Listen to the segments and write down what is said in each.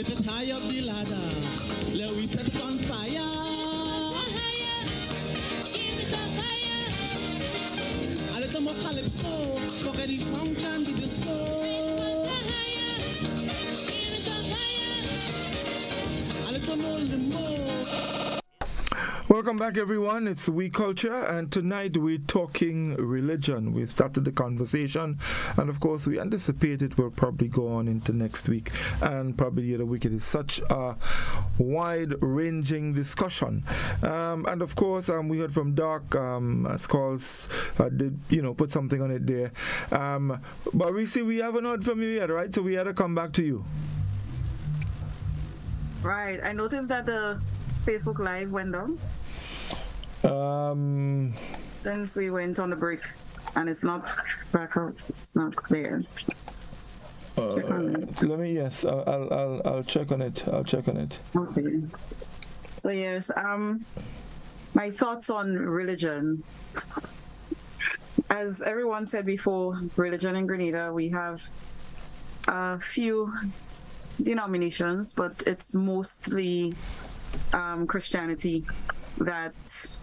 raise it high up the ladder. Let we set it on fire. A little more calypso, forget the funk and the disco. A little more limbo. Welcome back, everyone. It's We Culture, and tonight we're talking religion. We've started the conversation, and of course, we anticipate it will probably go on into next week and probably the other week. It is such a wide-ranging discussion, and of course, we heard from Doc. Skulls did put something on it there, but Reece, we haven't heard from you yet, right? So we had to come back to you. Right. I noticed that the Facebook Live went down. Since we went on the break, and it's not back up. It's not there. Check on it. Let me. Yes, I'll check on it. Okay. So yes, my thoughts on religion. As everyone said before, religion in Grenada, we have a few denominations, but it's mostly Christianity that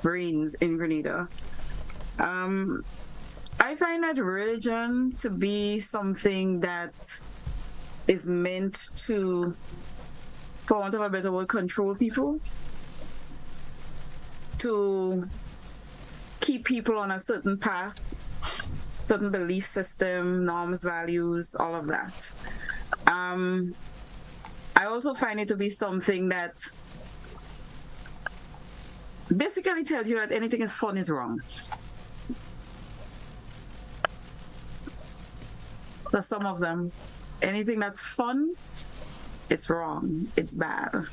reigns in Grenada. I find that religion to be something that is meant to, for want of a better word, control people, to keep people on a certain path, certain belief system, norms, values, all of that. I also find it to be something that basically tells you that anything is fun is wrong. For some of them, anything that's fun, it's wrong, it's bad.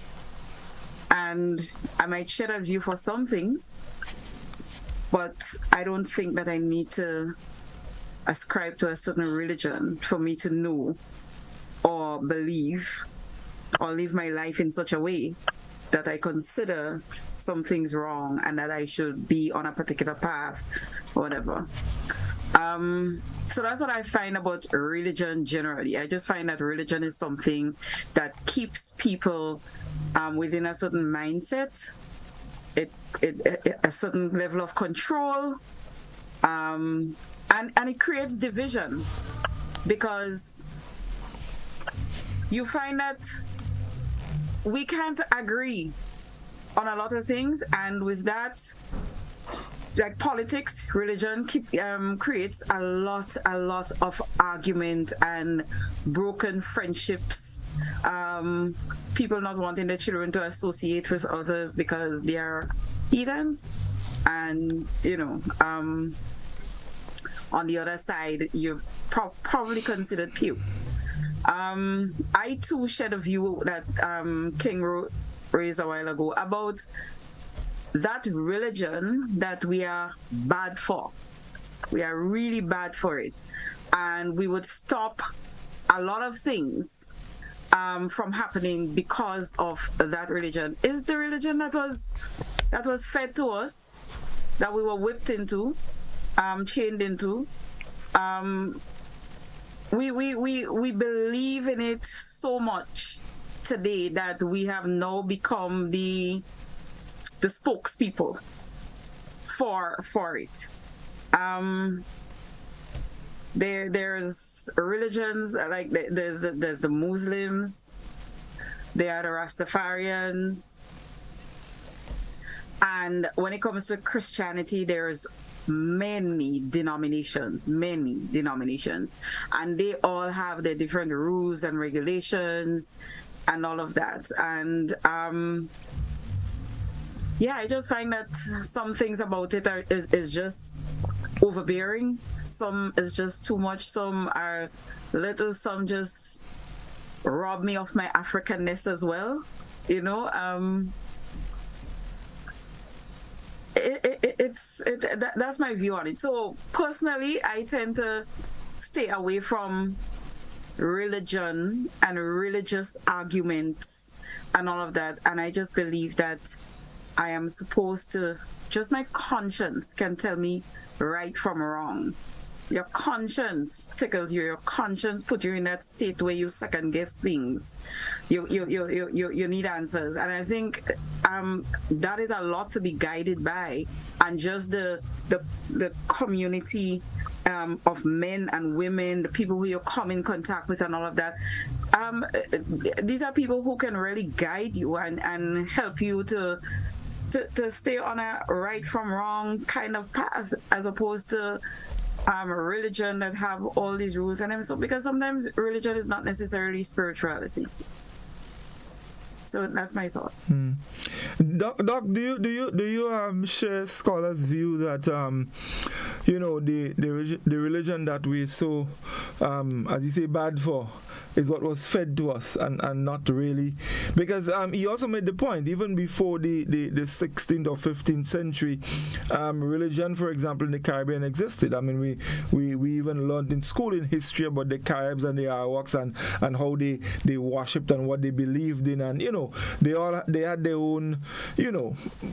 And I might share that view for some things, but I don't think that I need to ascribe to a certain religion for me to know or believe or live my life in such a way that I consider some things wrong and that I should be on a particular path, whatever. So that's what I find about religion generally. I just find that religion is something that keeps people within a certain mindset, a certain level of control, and it creates division, because you find that we can't agree on a lot of things, and with that, like politics, religion creates a lot of argument and broken friendships. People not wanting their children to associate with others because they are heathens, and on the other side, you're probably considered pure. I too shared a view that King raised a while ago about that religion that we are bad for. We are really bad for it. And we would stop a lot of things from happening because of that religion. Is the religion that was fed to us, that we were whipped into, chained into. We believe in it so much today that we have now become the spokespeople for it. There's religions like there's the Muslims, there are the Rastafarians, and when it comes to Christianity, there's many denominations, and they all have their different rules and regulations and all of that. And I just find that some things about it is just overbearing. Some is just too much. Some are little. Some just rob me of my Africanness as well. That's my view on it. So personally, I tend to stay away from religion and religious arguments and all of that. And I just believe that I am supposed to, just my conscience can tell me right from wrong. your conscience tickles you. Your conscience put you in that state where you second guess things. You need answers, and I think that is a lot to be guided by, and just the community of men and women, the people who you come in contact with, and all of that. These are people who can really guide you and help you to stay on a right from wrong kind of path, as opposed to religion that have all these rules. And so, because sometimes religion is not necessarily spirituality. So that's my thoughts. Doc, do you share scholars' view that the religion that we so as you say bad for is what was fed to us and not really, because he also made the point even before the 16th or 15th century, religion, for example, in the Caribbean existed. I mean, we even learned in school in history about the Caribs and the Arawaks and how they worshipped and what they believed in, and they had their own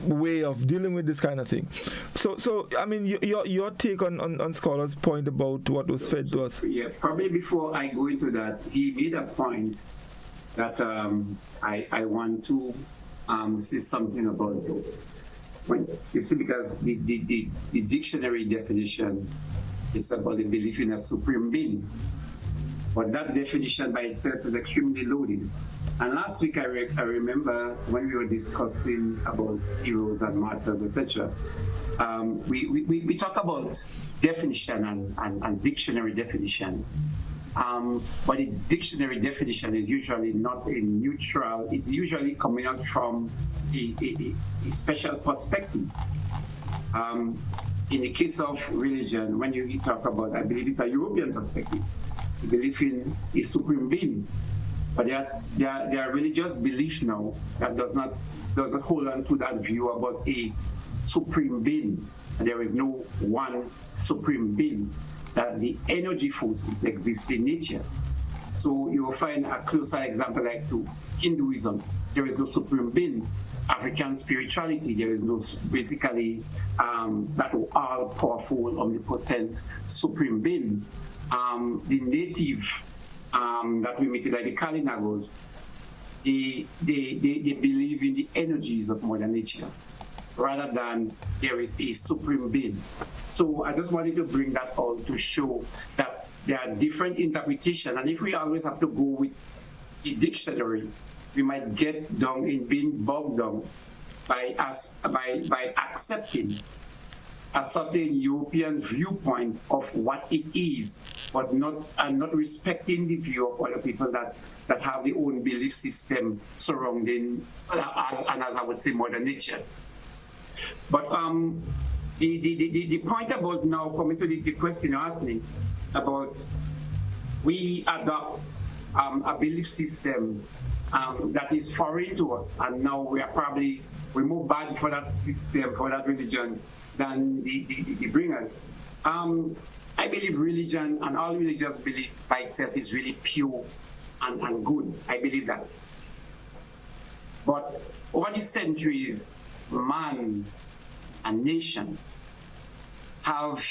way of dealing with this kind of thing. So I mean, your take on scholars' point about what was fed to us. Yeah, probably before I go into that, he made a point that I want to say something about. When you see, because the dictionary definition is about the belief in a supreme being, but that definition by itself is extremely loaded. And last week I remember when we were discussing about heroes and martyrs, etc. We talk about definition and dictionary definition. But the dictionary definition is usually not a neutral, it's usually coming out from a special perspective. In the case of religion, when you talk about, I believe it's a European perspective, you believe in a supreme being. But there are religious beliefs now that does not hold on to that view about a supreme being. And there is no one supreme being, that the energy forces exist in nature. So you will find a closer example like to Hinduism. There is no supreme being. African spirituality, there is no basically that all-powerful, omnipotent supreme being. The native that we meet, like the Kalinagos, they believe in the energies of Mother Nature rather than there is a supreme being. So I just wanted to bring that out to show that there are different interpretations, and if we always have to go with the dictionary, we might get down in being bogged down by accepting a certain European viewpoint of what it is, but not respecting the view of other people that have their own belief system surrounding, and as I would say, Mother Nature. But the point about now coming to the question you're asking about, we adopt a belief system that is foreign to us, and now we're more bad for that system, for that religion, than the bringers. I believe religion and all religious belief by itself is really pure and good. I believe that. But over the centuries, man and nations have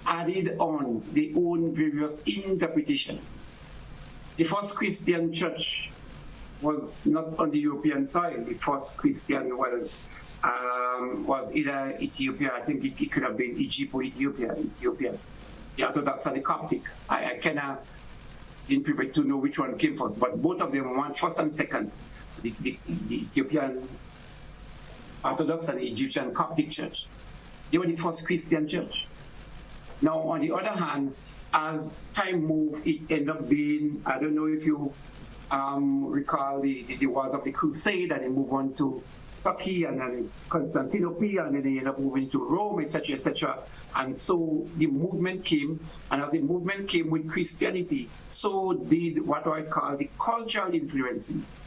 added on their own various interpretations. The first Christian church was not on the European soil. The first Christian was either Ethiopia, I think it could have been Egypt or Ethiopia. The Orthodox and the Coptic. I cannot didn't prepare to know which one came first, but both of them went first and second. The Ethiopian Orthodox and the Egyptian Coptic Church. They were the first Christian church. Now, on the other hand, as time moved, it ended up being, I don't know if you recall the wars of the Crusade, and they moved on to Turkey and then Constantinople, and then they ended up moving to Rome, etc., etc. And so the movement came, and as the movement came with Christianity, so did what I call the cultural influences.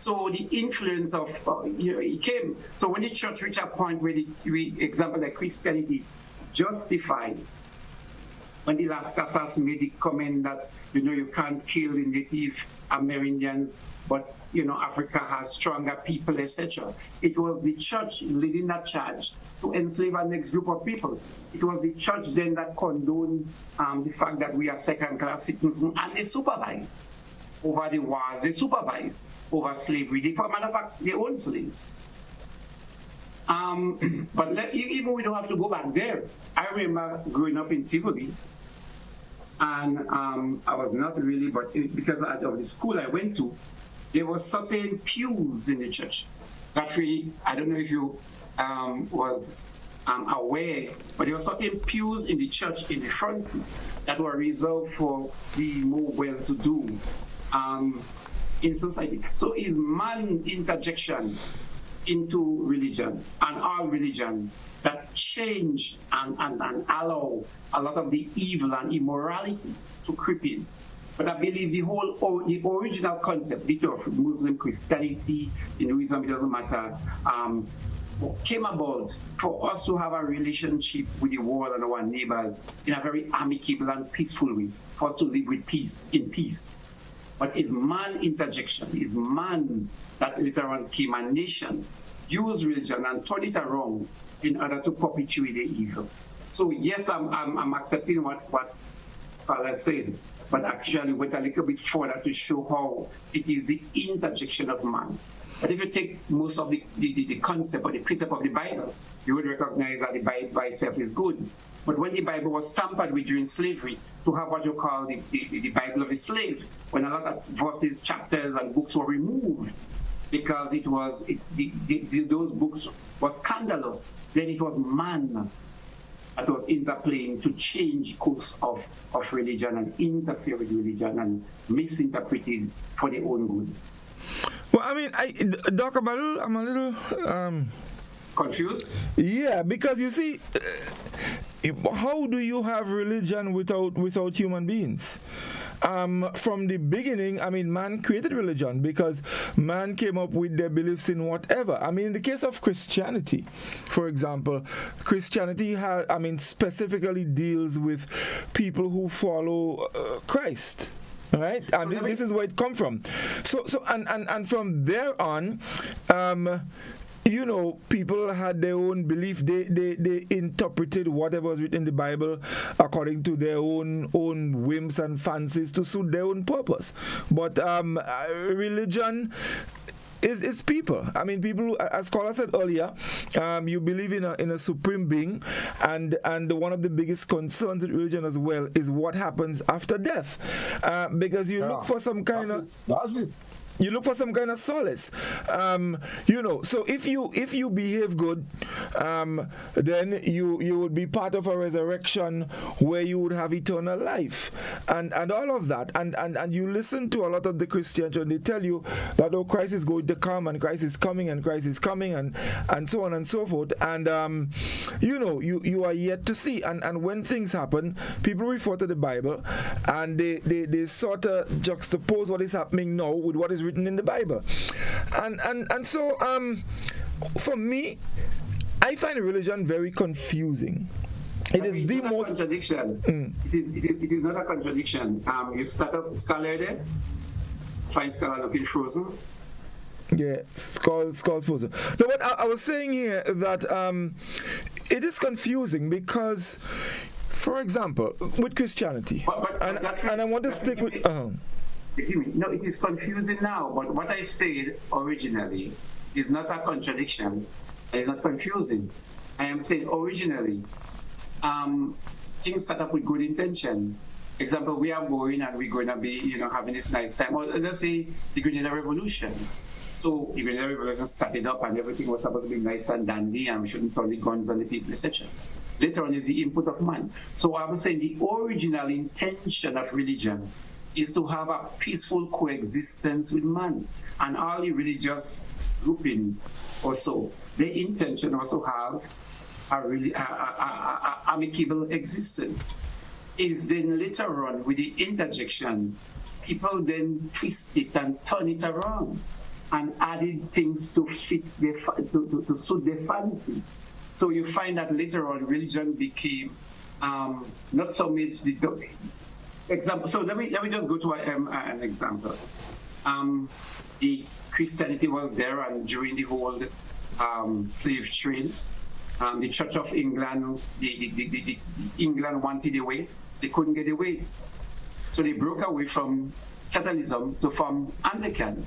So the influence of it came. So when the church reached a point where example like Christianity justified when the last assassin made the comment that, you can't kill the Native Americans, but, Africa has stronger people, etc. It was the church leading that charge to enslave our next group of people. It was the church then that condoned the fact that we are second-class citizens, and they supervise over the wars, they supervise over slavery. They, for matter of fact, they own slaves. But even we don't have to go back there. I remember growing up in Tivoli, and I was not really, but because of the school I went to, there were certain pews in the church. Godfrey, I don't know if you was aware, but there were certain pews in the church in the front seat that were reserved for the more well-to-do in society. So is man interjection into religion and our religion that change and allow a lot of the evil and immorality to creep in. But I believe the original concept, bit of Muslim Christianity, Hinduism, it doesn't matter, came about for us to have a relationship with the world and our neighbors in a very amicable and peaceful way, for us to live with peace, in peace. But it's man interjection, it's man that later on came, and nations use religion and turn it around in order to perpetuate the evil. So yes, I'm accepting what Father said, but actually went a little bit further to show how it is the interjection of man. But if you take most of the concept or the precept of the Bible, you would recognize that the Bible by itself is good. But when the Bible was tampered with during slavery, to have what you call the Bible of the slave, when a lot of verses, chapters, and books were removed because those books were scandalous, then it was man that was interplaying to change course of religion and interfere with religion and misinterpret it for their own good. Well, I mean, Doc, I'm a little confused? Yeah, because you see, how do you have religion without human beings? From the beginning, I mean, man created religion because man came up with their beliefs in whatever. I mean, in the case of Christianity, for example, Christianity specifically deals with people who follow Christ. All right, this is where it comes from. So and from there on, people had their own belief. They interpreted whatever was written in the Bible according to their own whims and fancies to suit their own purpose. But religion is people. I mean, people, as Scholar said earlier, you believe in a supreme being, and one of the biggest concerns with religion as well is what happens after death, because you look for some kind of. That's it. You look for some kind of solace, So if you behave good, then you would be part of a resurrection where you would have eternal life, and all of that. And you listen to a lot of the Christians, and they tell you that Christ is going to come, and Christ is coming, and Christ is coming, and so on and so forth. And you are yet to see. And when things happen, people refer to the Bible, and they sort of juxtapose what is happening now with what is written in the Bible, and so for me, I find religion very confusing. It is the most contradiction. It is not a contradiction. You start up Scholar there, find Scholar looking frozen. Yeah, skulls frozen. No, but I was saying here that it is confusing because, for example, with Christianity, and I want to stick with. No, it is confusing now, but what I said originally is not a contradiction. It's not confusing. I am saying originally, things start up with good intention. Example, we are going and we're going to be, having this nice time. Or let's say the Grenada Revolution. So the Grenada Revolution started up and everything was supposed to be nice and dandy and we shouldn't throw the guns on the people, etc. Later on is the input of man. So I was saying the original intention of religion is to have a peaceful coexistence with man, and all the religious groupings also, their intention also have a really amicable existence. Is then later on with the interjection, people then twist it and turn it around and added things to fit to suit their fancy. So you find that later on religion became not so much the example. So let me just go to an example. The Christianity was there, and during the whole slave trade, the Church of England, the England wanted away. They couldn't get away, so they broke away from Catholicism to form Anglican,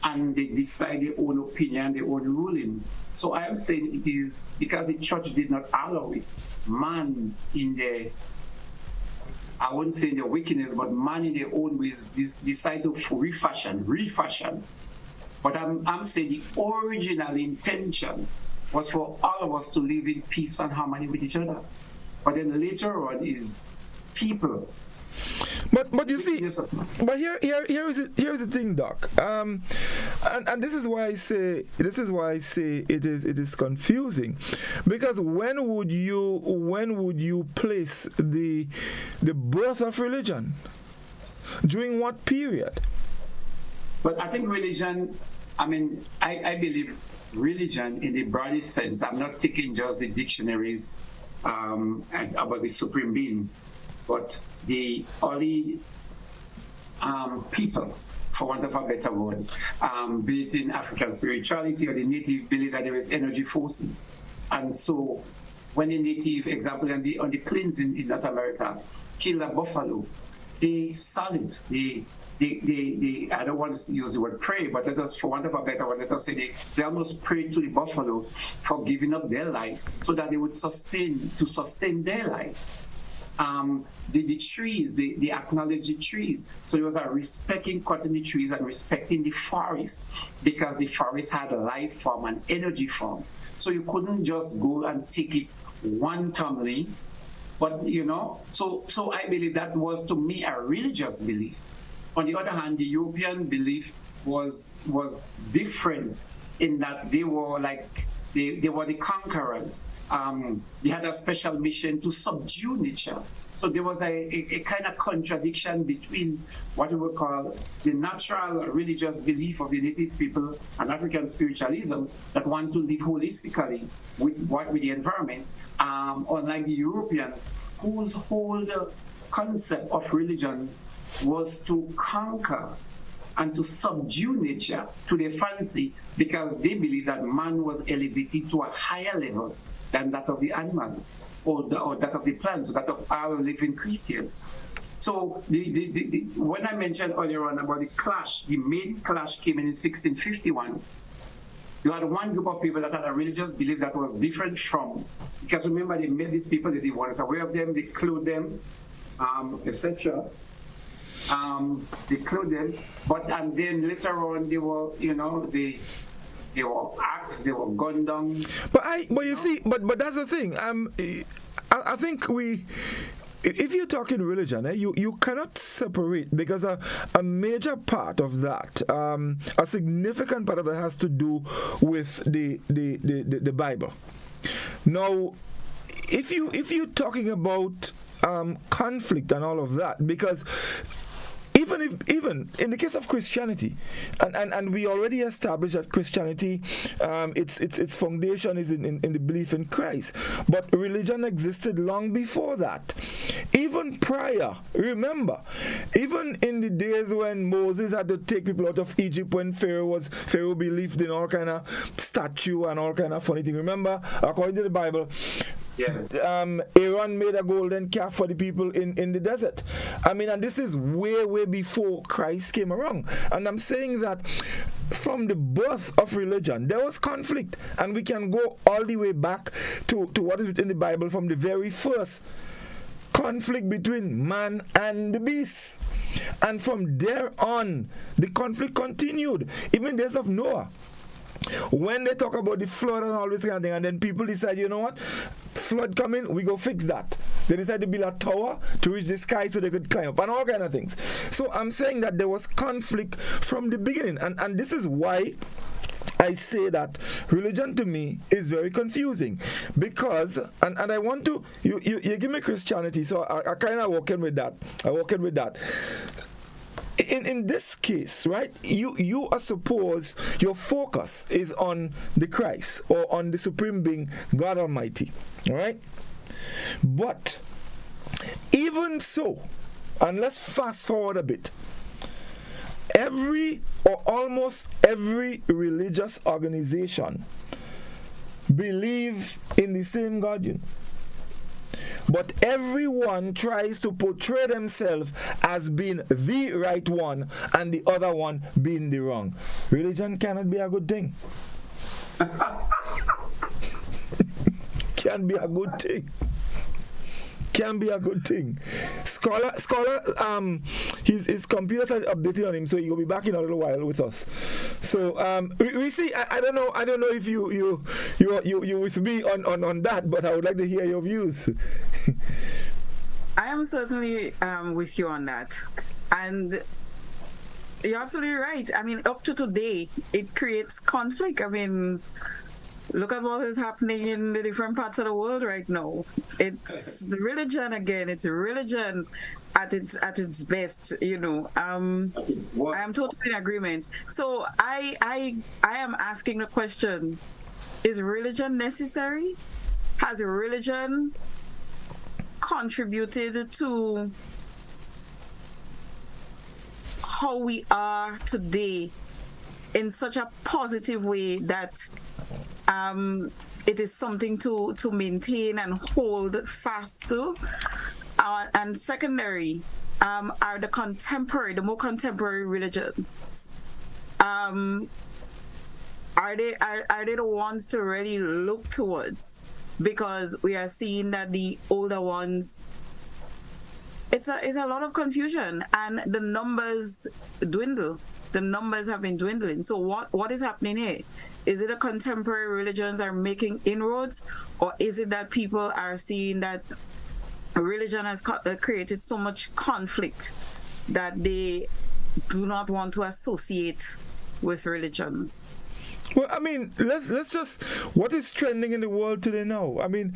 and they decide their own opinion, their own ruling. So I am saying it is because the church did not allow it. Man in the, I wouldn't say in their wickedness, but man in their own ways decide to refashion. But I'm saying the original intention was for all of us to live in peace and harmony with each other. But then later on is people. But you see, but here is the thing, Doc. And this is why I say it is confusing, because when would you place the birth of religion? During what period? But I think religion, I mean, I believe religion in the broadest sense. I'm not taking just the dictionaries about the supreme being, but the early people, for want of a better word, be it in African spirituality or the native believe that there is energy forces. And so when the native, example, on the plains in North America, kill a buffalo, they salute, they I don't want to use the word pray, but let us, for want of a better word, let us say they almost prayed to the buffalo for giving up their life so that they would sustain their life. The trees, they acknowledge the trees. So it was a respecting cutting the trees and respecting the forest, because the forest had a life form and energy form. So you couldn't just go and take it wantonly. But so I believe that was, to me, a religious belief. On the other hand, the European belief was different in that they were they were the conquerors. They had a special mission to subdue nature. So there was a kind of contradiction between what we would call the natural religious belief of the native people and African spiritualism that want to live holistically with the environment, unlike the European, whose whole concept of religion was to conquer and to subdue nature to their fancy, because they believe that man was elevated to a higher level than that of the animals or that of the plants, that of our living creatures. So when I mentioned earlier on about the clash, the main clash came in 1651. You had one group of people that had a religious belief that was different from, because remember, they made these people, they wanted away of them, they clothed them, etc. They clothed them, and then later on they were, they were axed, they were gunned down. But you see, but that's the thing. I think if you're talking religion, you cannot separate, because a major part of that, a significant part of that, has to do with the Bible. Now, if you're talking about conflict and all of that, because even in the case of Christianity, and we already established that Christianity, its foundation is in the belief in Christ, but religion existed long before that, even prior. Remember, even in the days when Moses had to take people out of Egypt, when Pharaoh believed in all kind of statue and all kind of funny thing. Remember, according to the Bible, Aaron made a golden calf for the people in the desert. And this is way before Christ came around. And I'm saying that from the birth of religion, there was conflict. And we can go all the way back to what is in the Bible, from the very first conflict between man and the beast. And from there on, the conflict continued, even days of Noah. When they talk about the flood and all this kind of thing, and then people decide, you know what, flood coming, we go fix that. They decide to build a tower to reach the sky so they could climb up, and all kind of things. So I'm saying that there was conflict from the beginning, and this is why I say that religion to me is very confusing, because, and I want to, you give me Christianity, so I kind of walk in with that. In this case, right, you are suppose your focus is on the Christ or on the Supreme Being, God Almighty, all right? But Even so, and let's fast forward a bit, every or almost every religious organization believe in the same God, you know. But everyone tries to portray themselves as being the right one and the other one being the wrong. Religion cannot be a good thing. Can be a good thing. Can be a good thing. Scholar, his computer started updating on him, so he'll be back in a little while with us. So, Reece, I don't know if you with me on that, but I would like to hear your views. I am certainly with you on that, and you're absolutely right. I mean, up to today, it creates conflict. I mean, look at what is happening in the different parts of the world right now. It's religion again. It's religion at its best, you know. I am totally in agreement. So I am asking the question: is religion necessary? Has religion contributed to how we are today in such a positive way that it is something to maintain and hold fast to? And secondary, are the more contemporary religions, are they the ones to really look towards? Because we are seeing that the older ones, it's a lot of confusion, and the numbers dwindle. The numbers have been dwindling. So what is happening here? Is it the contemporary religions are making inroads, or is it that people are seeing that religion has created so much conflict that they do not want to associate with religions? Well, I mean, let's just, what is trending in the world today now? I mean,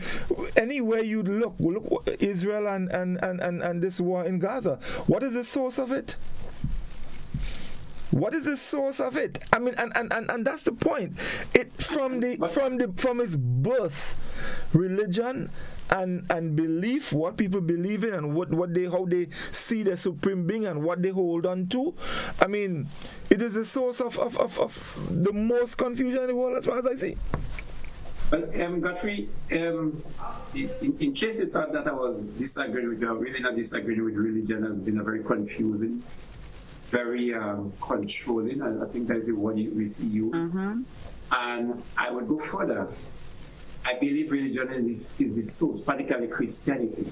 anywhere you look Israel and this war in Gaza. What is the source of it? What is the source of it? I mean, and that's the point. It from its birth, religion and belief, what people believe in, and how they see their supreme being and what they hold on to. I mean, it is the source of the most confusion in the world, as far as I see. But Godfrey, in case you thought that I was disagreeing with you, I'm really not disagreeing with religion. Has been a very confusing, very controlling, and I think that's the word we see you. Mm-hmm. And I would go further. I believe religion is the source, particularly Christianity,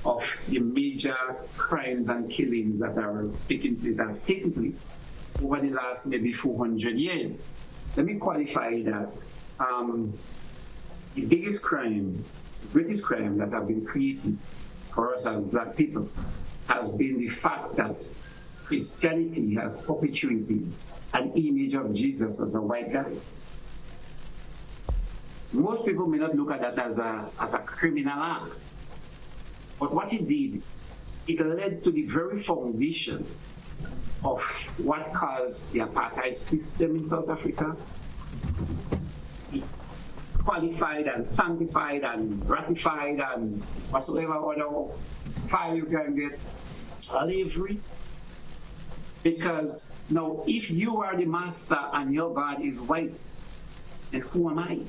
of the major crimes and killings that have taken place over the last maybe 400 years. Let me qualify that. The greatest crime that have been created for us as Black people has been the fact that Christianity has perpetuated an image of Jesus as a white guy. Most people may not look at that as a criminal act, but what it did, it led to the very foundation of what caused the apartheid system in South Africa. It qualified and sanctified and ratified and whatsoever other file you can get, slavery. Because now, if you are the master and your God is white, then who am I?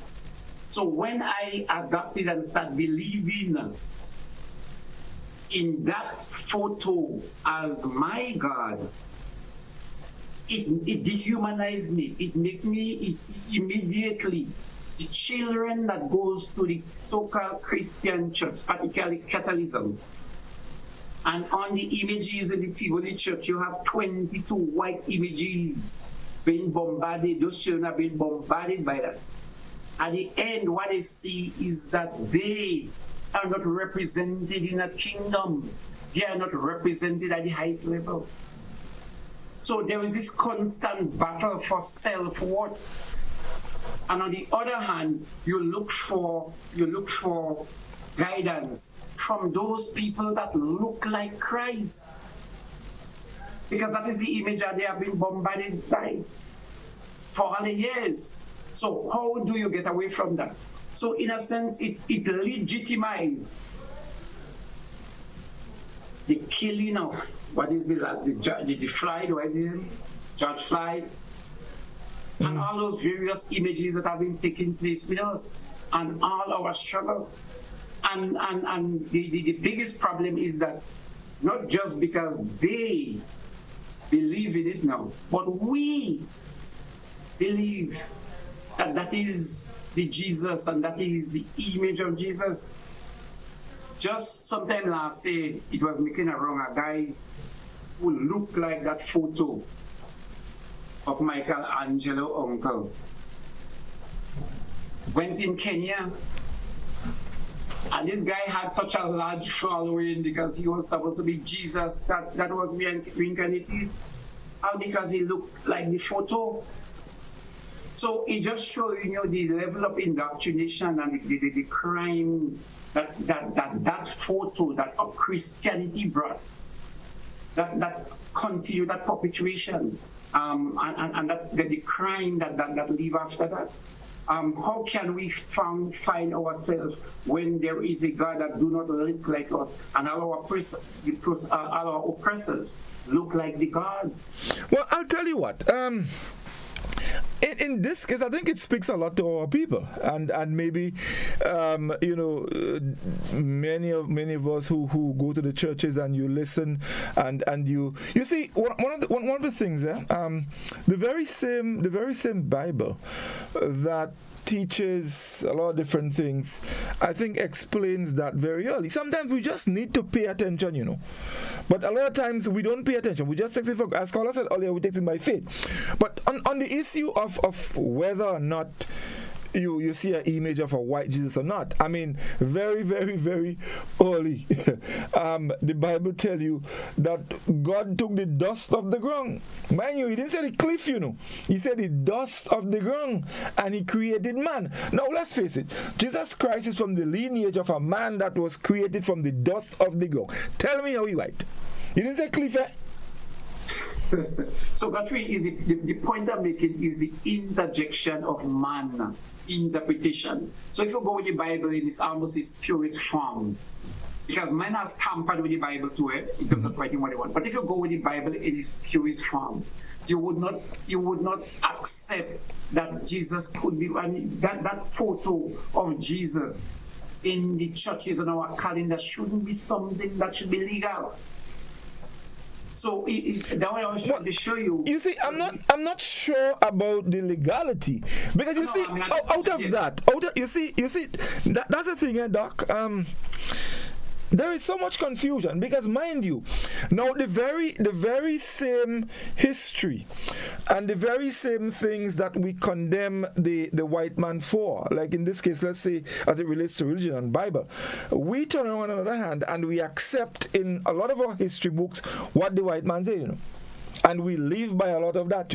So when I adopted and started believing in that photo as my God, it dehumanized me. It made me immediately, the children that goes to the so-called Christian church, particularly Catholicism, and on the images in the Tivoli church, you have 22 white images being bombarded. Those children are being bombarded by that. At the end, what they see is that they are not represented in a kingdom. They are not represented at the highest level. So there is this constant battle for self-worth. And on the other hand, you look for guidance from those people that look like Christ. Because that is the image that they have been bombarded by for 100 years. So how do you get away from that? So in a sense, it legitimizes the killing of, what is the Floyd, what is his name? George Floyd, and all those various images that have been taking place with us, and all our struggle. And the biggest problem is that not just because they believe in it now, but we believe that that is the Jesus and that is the image of Jesus. Just sometime last year, it was making a guy who looked like that photo of Michelangelo uncle. Went in Kenya, and this guy had such a large following because he was supposed to be Jesus that was reincarnated, and because he looked like the photo. So it just shows, the level of indoctrination and the crime that photo that Christianity brought, that continue that perpetuation, and that the crime that live after that. How can we find ourselves when there is a God that do not look like us, and all our oppressors look like the God? Well, I'll tell you what. In this case, I think it speaks a lot to our people, and maybe many of us who go to the churches and you listen, and you see one of the things there, the very same Bible that teaches a lot of different things, I think explains that very early. Sometimes we just need to pay attention, but a lot of times we don't pay attention. We just take it for, as Scholar said earlier, we take it by faith. But on the issue of whether or not you see an image of a white Jesus or not, I mean, very, very, very early, the Bible tell you that God took the dust of the ground. Mind you, he didn't say the cliff, he said the dust of the ground, and he created man. Now let's face it, Jesus Christ is from the lineage of a man that was created from the dust of the ground. Tell me how he white. He didn't say cliff, eh? So Godfrey, is the point I'm making is the interjection of man interpretation. So if you go with the Bible in its purest form, because man has tampered with the Bible too, in terms of writing what they want. But if you go with the Bible in its purest form, you would not accept that Jesus could be, that photo of Jesus in the churches on our calendar shouldn't be something that should be legal. So that way I was trying to show you. You see, I'm not sure about the legality, because you see, that's the thing, Doc. There is so much confusion because, mind you, now the very same history and the very same things that we condemn the white man for, like in this case, let's say as it relates to religion and Bible, we turn on the other hand and we accept in a lot of our history books what the white man say, and we live by a lot of that,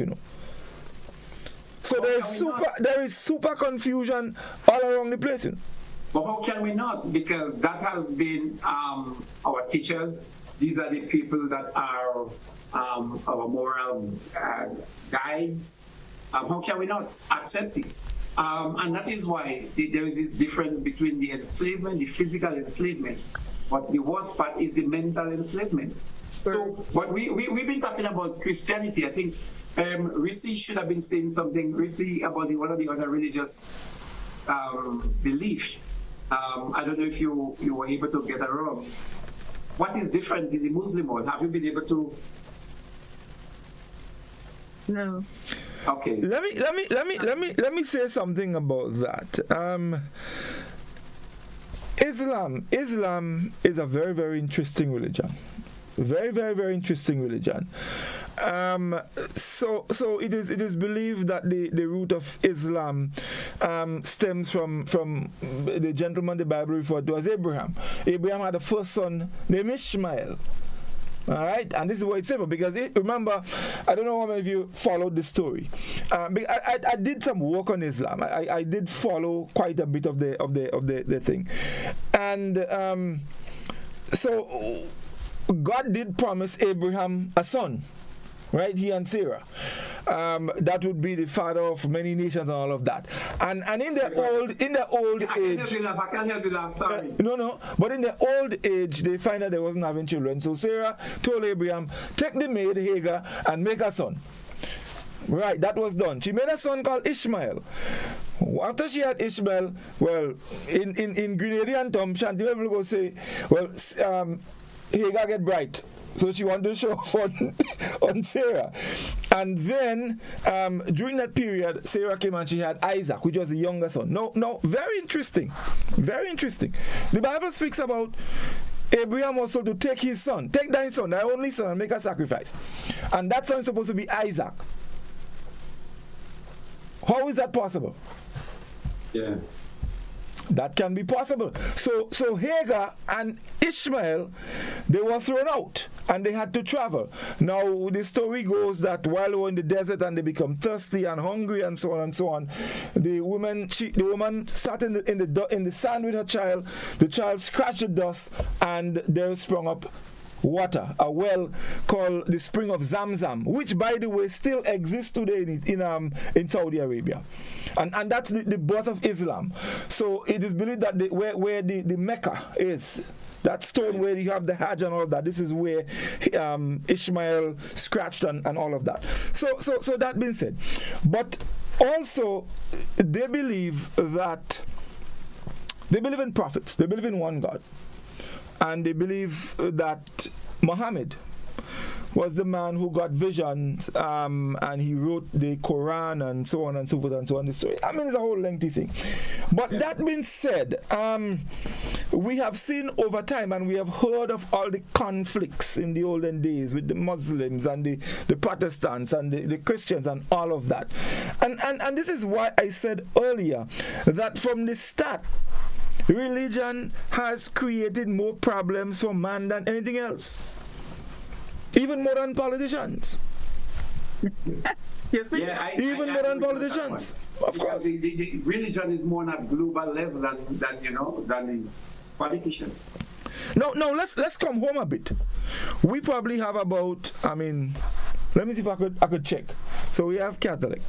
So there is super confusion all around the place, But how can we not? Because that has been our teachers. These are the people that are our moral guides. How can we not accept it? And that is why there is this difference between the enslavement, the physical enslavement. But the worst part is the mental enslavement. So, but we've been talking about Christianity. I think Reece should have been saying something really about one of the other religious beliefs. I don't know if you were able to get around. What is different in the Muslim world? Have you been able to? No. Okay. Let me say something about that. Islam is a very, very interesting religion. Very, very, very interesting religion. So it is believed that the root of Islam stems from the gentleman the Bible referred to as Abraham. Abraham had a first son named Ishmael. All right, and this is what it's simple because remember, I don't know how many of you followed this story. I did some work on Islam. I did follow quite a bit of the thing, and so God did promise Abraham a son. right? He and Sarah. That would be the father of many nations and all of that. And in the old age, I can't help you laugh, sorry. no. But in the old age, they find that they wasn't having children. So Sarah told Abraham, take the maid Hagar and make a son. Right, that was done. She made a son called Ishmael. After she had Ishmael, well, in Grenadian term, Shanti will go say, well, Hagar get bright. So she wanted to show off on Sarah. And then, during that period, Sarah came and she had Isaac, which was the younger son. No, very interesting. Very interesting. The Bible speaks about Abraham also to take his son, take thy son, thy only son, and make a sacrifice. And that son is supposed to be Isaac. How is that possible? Yeah. That can be possible. So Hagar and Ishmael, they were thrown out and they had to travel. Now the story goes that while they were in the desert and they become thirsty and hungry and so on and so on, the woman sat in the sand with her child. The child scratched the dust and there sprung up water, a well called the spring of Zamzam, which by the way still exists today in Saudi Arabia, and that's the birth of Islam. So it is believed that where the Mecca is, that stone where you have the Hajj and all of that, this is where Ishmael scratched and all of that. So that being said, but also they believe in prophets, they believe in one God. And they believe that Muhammad was the man who got visions and he wrote the Quran and so on and so forth and so on. So, I mean, it's a whole lengthy thing. But that being said, we have seen over time and we have heard of all the conflicts in the olden days with the Muslims and the Protestants and the Christians and all of that. And this is why I said earlier that from the start, religion has created more problems for man than anything else. Even more than politicians. You think? Yeah, Even more than politicians. Of course. The religion is more on a global level than the politicians. No, let's come home a bit. We probably have about, let me see if I could check. So we have Catholic,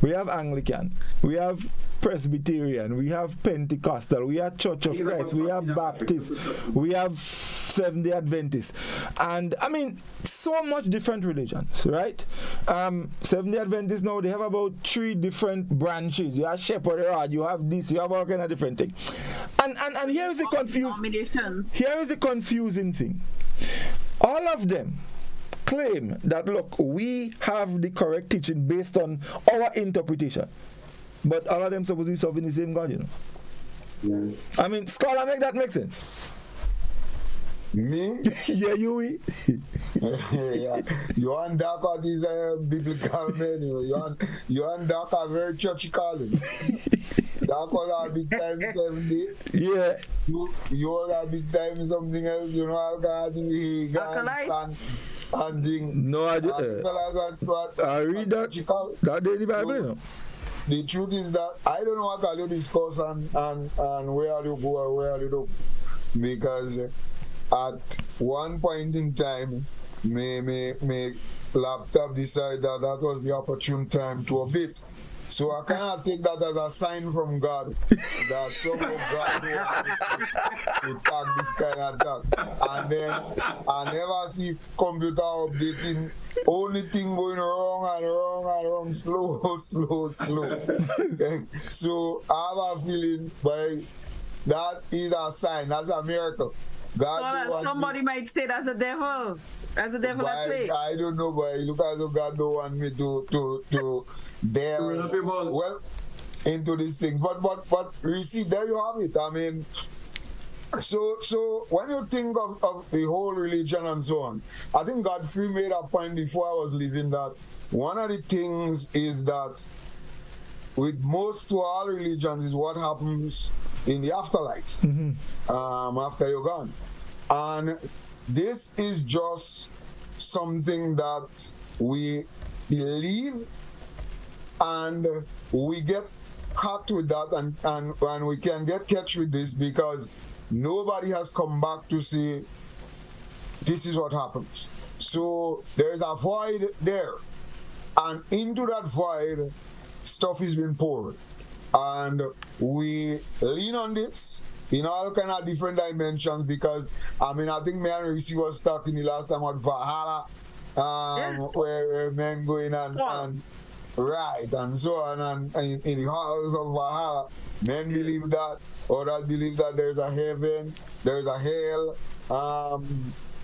we have Anglican, we have Presbyterian, we have Pentecostal, we have Church of Christ, we have Baptist, we have Seventh-day Adventist, and so much different religions, right? Seventh-day Adventists now, they have about 3 different branches. You have Shepherd Rod, you have this, you have all kind of different things. And here is the confusing thing. All of them claim that, look, we have the correct teaching based on our interpretation. But all of them supposed to be serving the same God, Yeah. Scholar, make sense? Me? Yeah, you. Yeah. You and Daka is a biblical man. You and Daka very churchy calling. Daka are big time 70. Yeah. You all are big time something else. And thing. No, I read that day in the Bible, The truth is that I don't know what all you discuss and where you go or where you do, because at one point in time, my laptop decided that was the opportune time to update. So I cannot take that as a sign from God that somehow God will tag this kind of tag. And then I never see computer updating. Only thing going wrong, slow. So I have a feeling that is a sign, that's a miracle. God somebody might say that's a devil. That's the devil at play. I don't know, but look as though God don't want me to delve well into these things. But Reece, there you have it. So when you think of the whole religion and so on, I think Godfrey made a point before I was leaving that one of the things is that with most to all religions is what happens in the afterlife, after you're gone. And this is just something that we believe and we get caught with that and we can get catch with this because nobody has come back to say this is what happens. So there's a void there. And into that void, stuff is being poured. And we lean on this in all kind of different dimensions because, I think me and Reece was talking the last time about Valhalla, where men going and right, and so on, and in the halls of Valhalla, men believe that, others believe that there's a heaven, there's a hell,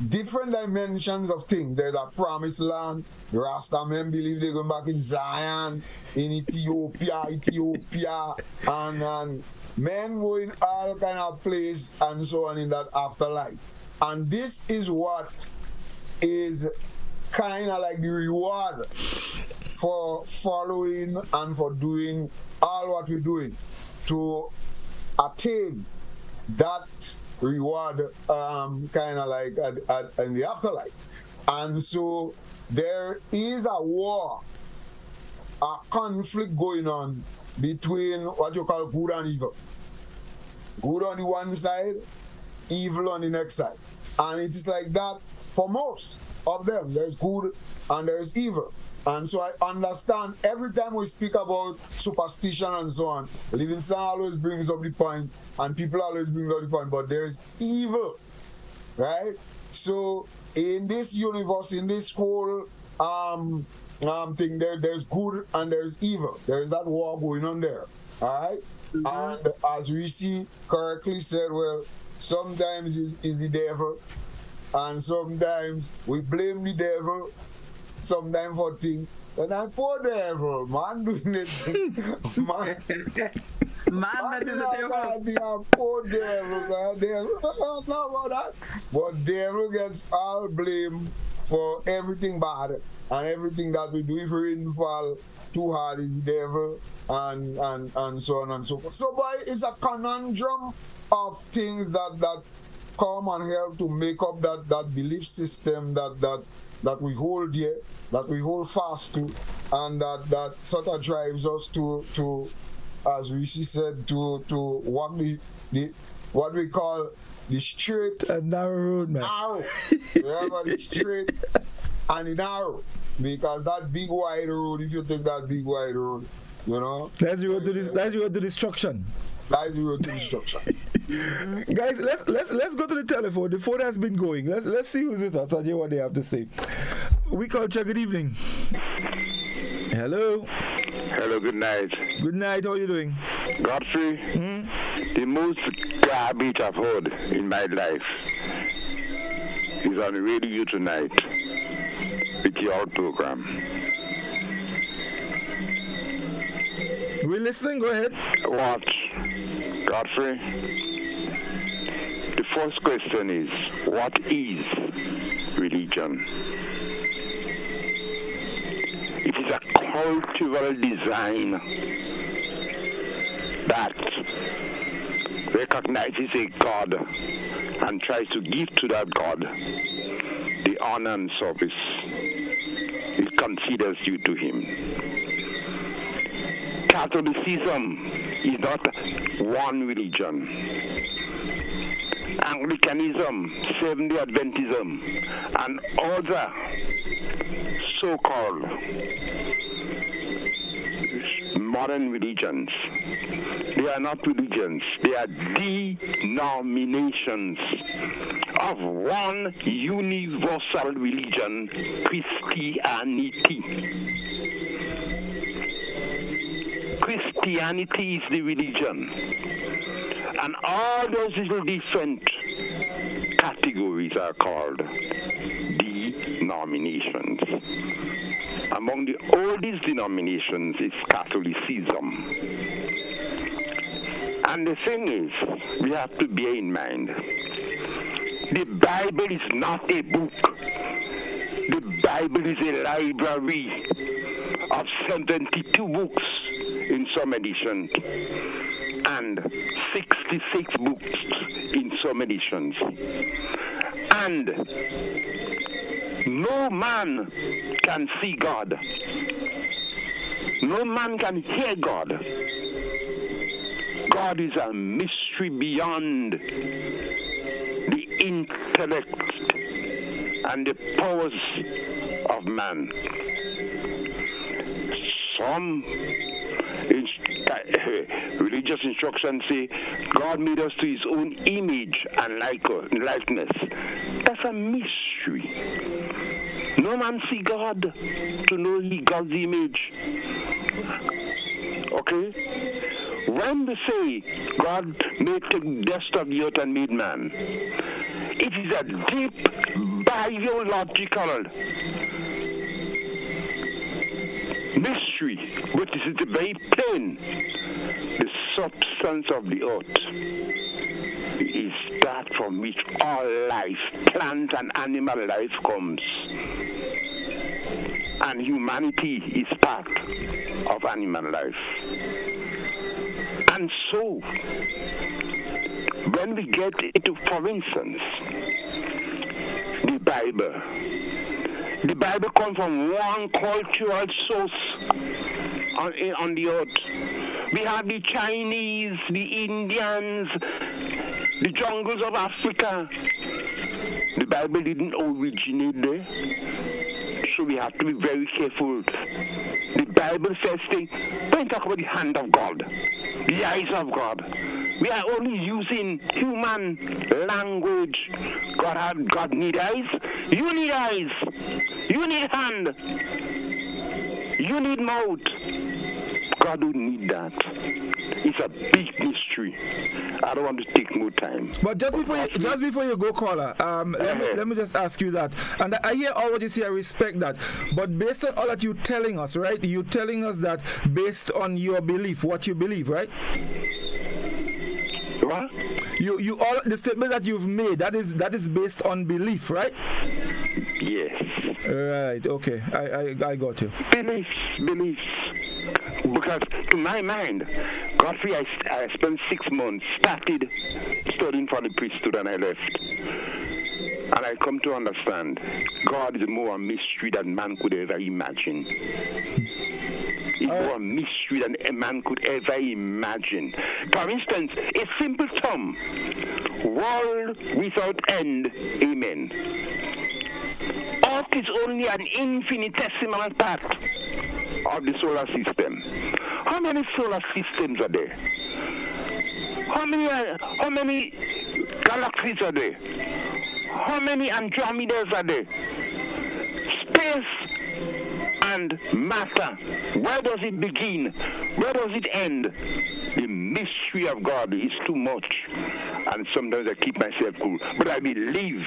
different dimensions of things. There's a promised land. Rasta men believe they're going back in Zion, in Ethiopia, and men go in all kind of place and so on in that afterlife. And this is what is kind of like the reward for following and for doing all what we're doing to attain that reward kind of like in the afterlife. And so there is a war, a conflict going on between what you call good and evil. Good on the one side, evil on the next side. And it is like that for most of them. There's good and there's evil. And so I understand every time we speak about superstition and so on, Livingston always brings up the point, and people always bring up the point, but there's evil, right? So in this universe, in this whole thing, there's good and there's evil. There's that war going on there, all right? Mm-hmm. And as Reece correctly said, well, sometimes it's the devil, and sometimes we blame the devil, sometimes for things. And I poor devil, man doing it. Man that is the devil. Poor devil, devil. Not about that. But devil gets all blame for everything bad and everything that we do. If we didn't fall too hard, is the devil and so on and so forth. So boy, it's a conundrum of things that come and help to make up that belief system that we hold here, that we hold fast to, and that sort of drives us to as Reece said, to walk the what we call the straight and narrow road, man. Narrow. Yeah, the straight and the narrow. Because that big wide road, if you take that big wide road, you know. That's the road to destruction. That is the road to destruction. Guys, let's go to the telephone. The phone has been going. Let's see who's with us and hear what they have to say. We Culture, good evening. Hello. Hello, good night. Good night, how are you doing? Godfrey, the most garbage I've heard in my life is on the radio tonight with your program. We're listening, go ahead. What? Godfrey? The first question is, what is religion? It is a cultural design that recognizes a God and tries to give to that God the honor and service it considers due to him. Catholicism is not one religion. Anglicanism, Seventh-day Adventism, and other so-called modern religions, they are not religions, they are denominations of one universal religion, Christianity. Christianity is the religion. And all those little different categories are called denominations. Among the oldest denominations is Catholicism. And the thing is, we have to bear in mind, the Bible is not a book. The Bible is a library of 72 books in some editions and 66 books in some editions. And no man can see God. No man can hear God. God is a mystery beyond the intellect and the powers of man. Some religious instructions say God made us to his own image and likeness. That's a mystery. No man see God to know he God's image. Okay? When they say God made the dust of the earth and made man, it is a deep biological mystery, but it is very plain. The substance of the earth is that from which all life, plant and animal life comes. And humanity is part of animal life. And so, when we get into, for instance, the Bible comes from one cultural source on the earth. We have the Chinese, the Indians, the jungles of Africa. The Bible didn't originate there, so we have to be very careful. The Bible says things, don't talk about the hand of God, the eyes of God. We are only using human language. God need eyes. You need eyes. You need hand. You need mouth. God don't need that. It's a big mystery. I don't want to take more time. But just before you go, caller, let me just ask you that. And I hear all what you say. I respect that. But based on all that you're telling us, right? You're telling us that based on your belief, what you believe, right? What? You all the statement that you've made, that is based on belief, right? Yes. Right. Okay. I got you. Beliefs. Because to my mind, Godfrey, I spent 6 months, started studying for the priesthood and I left. And I come to understand God is more a mystery than man could ever imagine. It's more a mystery than a man could ever imagine. For instance, a simple term, world without end, amen. Earth is only an infinitesimal part of the solar system. How many solar systems are there? How many galaxies are there? How many Andromedas are there? Space and matter. Where does it begin? Where does it end? The mystery of God is too much. And sometimes I keep myself cool. But I believe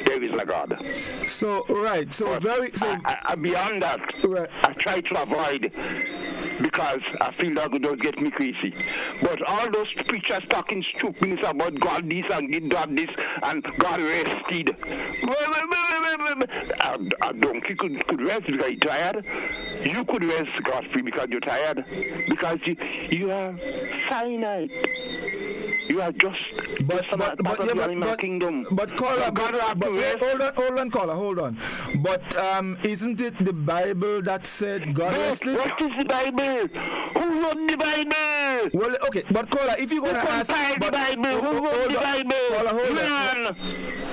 there is a God. So, right. So, beyond that, right. I try to avoid because I feel that would get me crazy. But all those preachers talking stupidness about God this and God this and God rested. A donkey could rest because he's tired. You could rest, Godfrey, because you're tired. Because you are finite. You are just kingdom. But caller, hold on, caller, hold on. But isn't it the Bible that said God rested? What is the Bible? Who wrote the Bible? Well, okay, but caller, if you're gonna ask, the Bible, who wrote the Bible? Caller, hold on.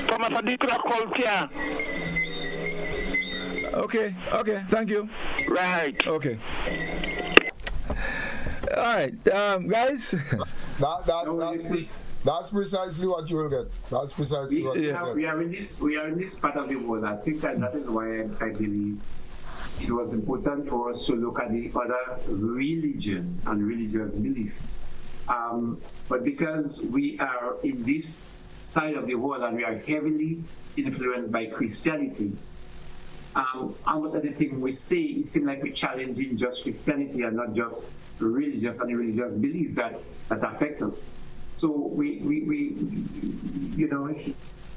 From a particular culture. Okay, thank you. Right. Okay. All right, guys. That's precisely what you will get. That's precisely what you will get. We are in this part of the world. I think that is why I believe it was important for us to look at the other religion and religious belief. But because we are in this side of the world and we are heavily influenced by Christianity, almost anything we say, it seems like we're challenging just Christianity and not just religious and religious beliefs that affect us. So we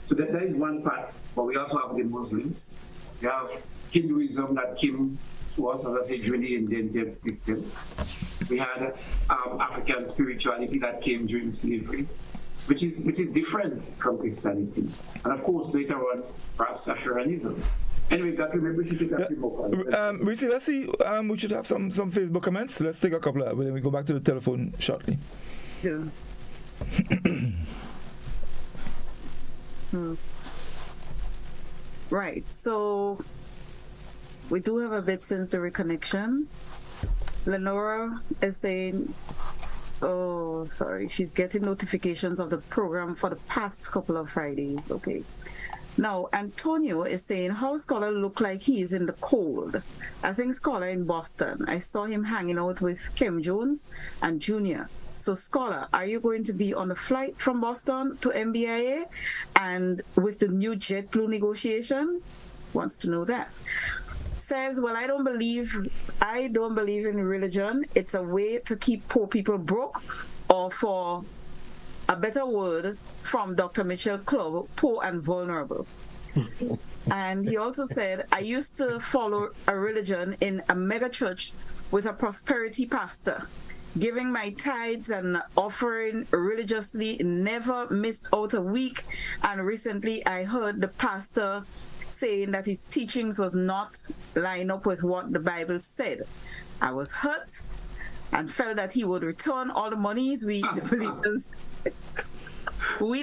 so that is one part, but we also have the Muslims. We have Hinduism that came to us as a during indented system. We had African spirituality that came during slavery, which is different from Christianity. And of course, later on, Rastafarianism. Anyway, got to remember we should take a few more calls. Reece, let's see. We should have some Facebook comments. Let's take a couple of, then we go back to the telephone shortly. Yeah. Right. So we do have a bit since the reconnection. Lenora is saying, oh, sorry, she's getting notifications of the program for the past couple of Fridays. Okay. Now, Antonio is saying, how Scholar look like he is in the cold? I think Scholar in Boston. I saw him hanging out with Kim Jones and Junior. So, Scholar, are you going to be on a flight from Boston to MBIA? And with the new JetBlue negotiation? Wants to know that. Says, well, I don't believe in religion. It's a way to keep poor people broke, or for a better word from Dr. Mitchell Club, poor and vulnerable. And he also said, I used to follow a religion in a mega church with a prosperity pastor. Giving my tithes and offering religiously, never missed out a week. And recently I heard the pastor saying that his teachings was not line up with what the Bible said. I was hurt and felt that he would return all the monies we the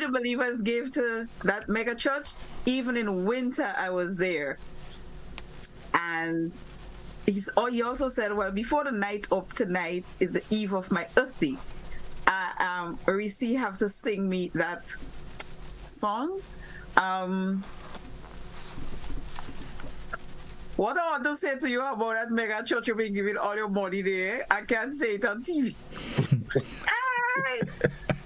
believers gave to that mega church. Even in winter I was there. And he also said, well, before the night up tonight is the eve of my earthly. Reece have to sing me that song. What I want to say to you about that mega church you've been giving all your money there, I can't say it on TV.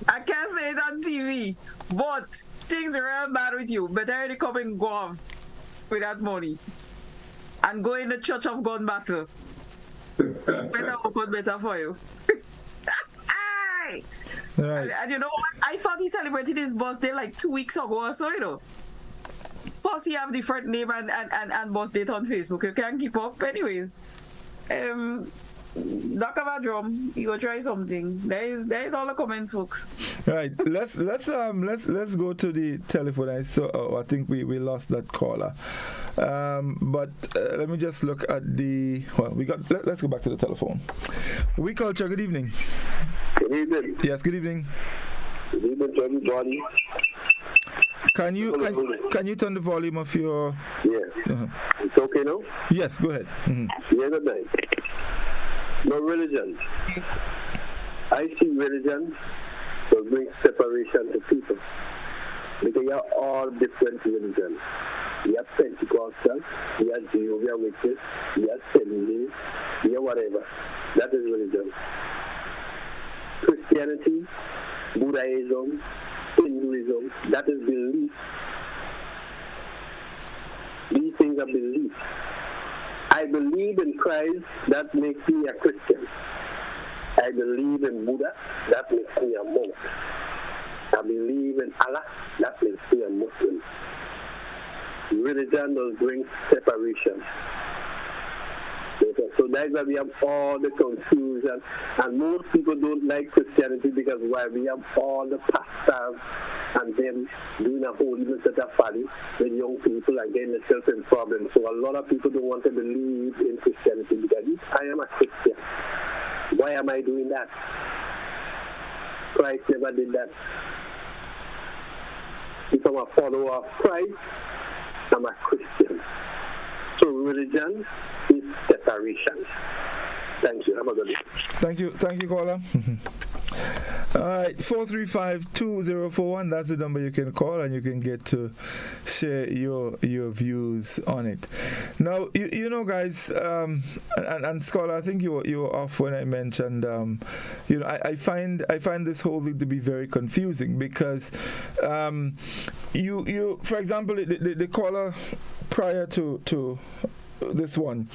I can't say it on TV, but things are real bad with you. Better already come and go off with that money and go in the church of gun battle. Better open better for you. Right. And you know what? I thought he celebrated his birthday like 2 weeks ago or so, you know. First, he have different name and birth date on Facebook. You can't keep up. Anyways, Dr. Vadrum, you go try something. There is all the comments, folks. Right. Let's go to the telephone. I think we lost that caller. But let me just look at the. Well, let's go back to the telephone. Oui Culture. Good evening. Good evening. Yes. Good evening. Good evening to everybody. Can you turn the volume of your? Yeah. It's okay now? Yes, go ahead. Mm-hmm. Yeah, good night. No religion. I see religion will bring separation to people. Because you have all different religions. You have Pentecostal, you have Jehovah's Witnesses, you have Finley, you have whatever. That is religion. Christianity, Buddhism, Hinduism, that is belief. These things are belief. I believe in Christ, that makes me a Christian. I believe in Buddha, that makes me a monk. I believe in Allah, that makes me a Muslim. Religion will bring separation. So that's why we have all the confusion, and most people don't like Christianity because why we have all the pastors and them doing a whole even set of folly with young people and getting themselves in problems. So a lot of people don't want to believe in Christianity because if I am a Christian, why am I doing that? Christ never did that. If I'm a follower of Christ, I'm a Christian. So religion is separation. Thank you. Have a good day. Thank you, caller. All right, 435-2041. That's the number you can call, and you can get to share your views on it. Now, you know, guys, and Scholar, I think you were off when I mentioned. I find this whole thing to be very confusing because you for example, the caller prior to this one,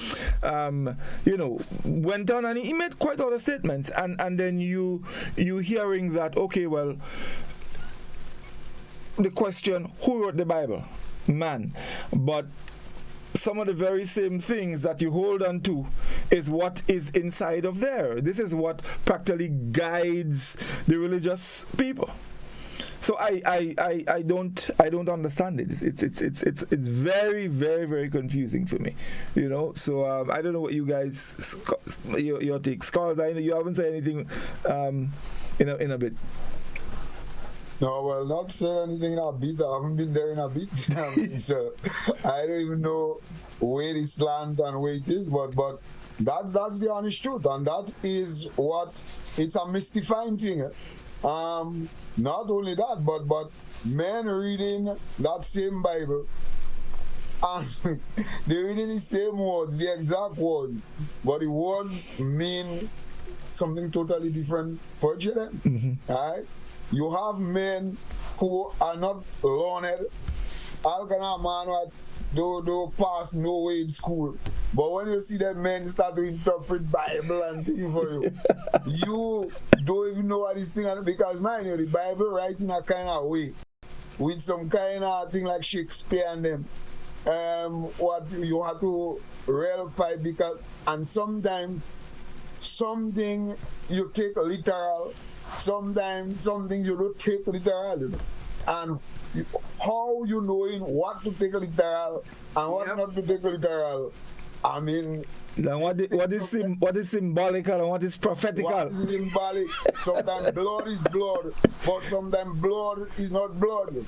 went on and he made quite a lot of statements, and then you hearing that, okay, well, the question, who wrote the Bible? Man. But some of the very same things that you hold on to is what is inside of there. This is what practically guides the religious people. So I don't understand it. It's very, very, very confusing for me, So I don't know what you guys your take. Scholars, I know you haven't said anything in a bit. No, well, not saying anything in a bit. I haven't been there in a bit. I mean, so I don't even know where this land and where it is, but that's the honest truth, and that is what it's a mystifying thing. Not only that, but men reading that same Bible, and they're reading the same words, the exact words, but the words mean something totally different for each of them. Mm-hmm. All right? You have men who are not learned. How can a man what do pass no way in school? But when you see that men start to interpret Bible and things for you, you don't even know what this thing is, because mind you, the Bible writes in a kind of way, with some kind of thing like Shakespeare and them. What you have to realify, because and sometimes something you take literal, sometimes some things you don't take literal, and how you knowing what to take literal and what not to take literal. I mean, then what is symbolical and what is prophetical? What is symbolic? Sometimes blood is blood, but sometimes blood is not blood.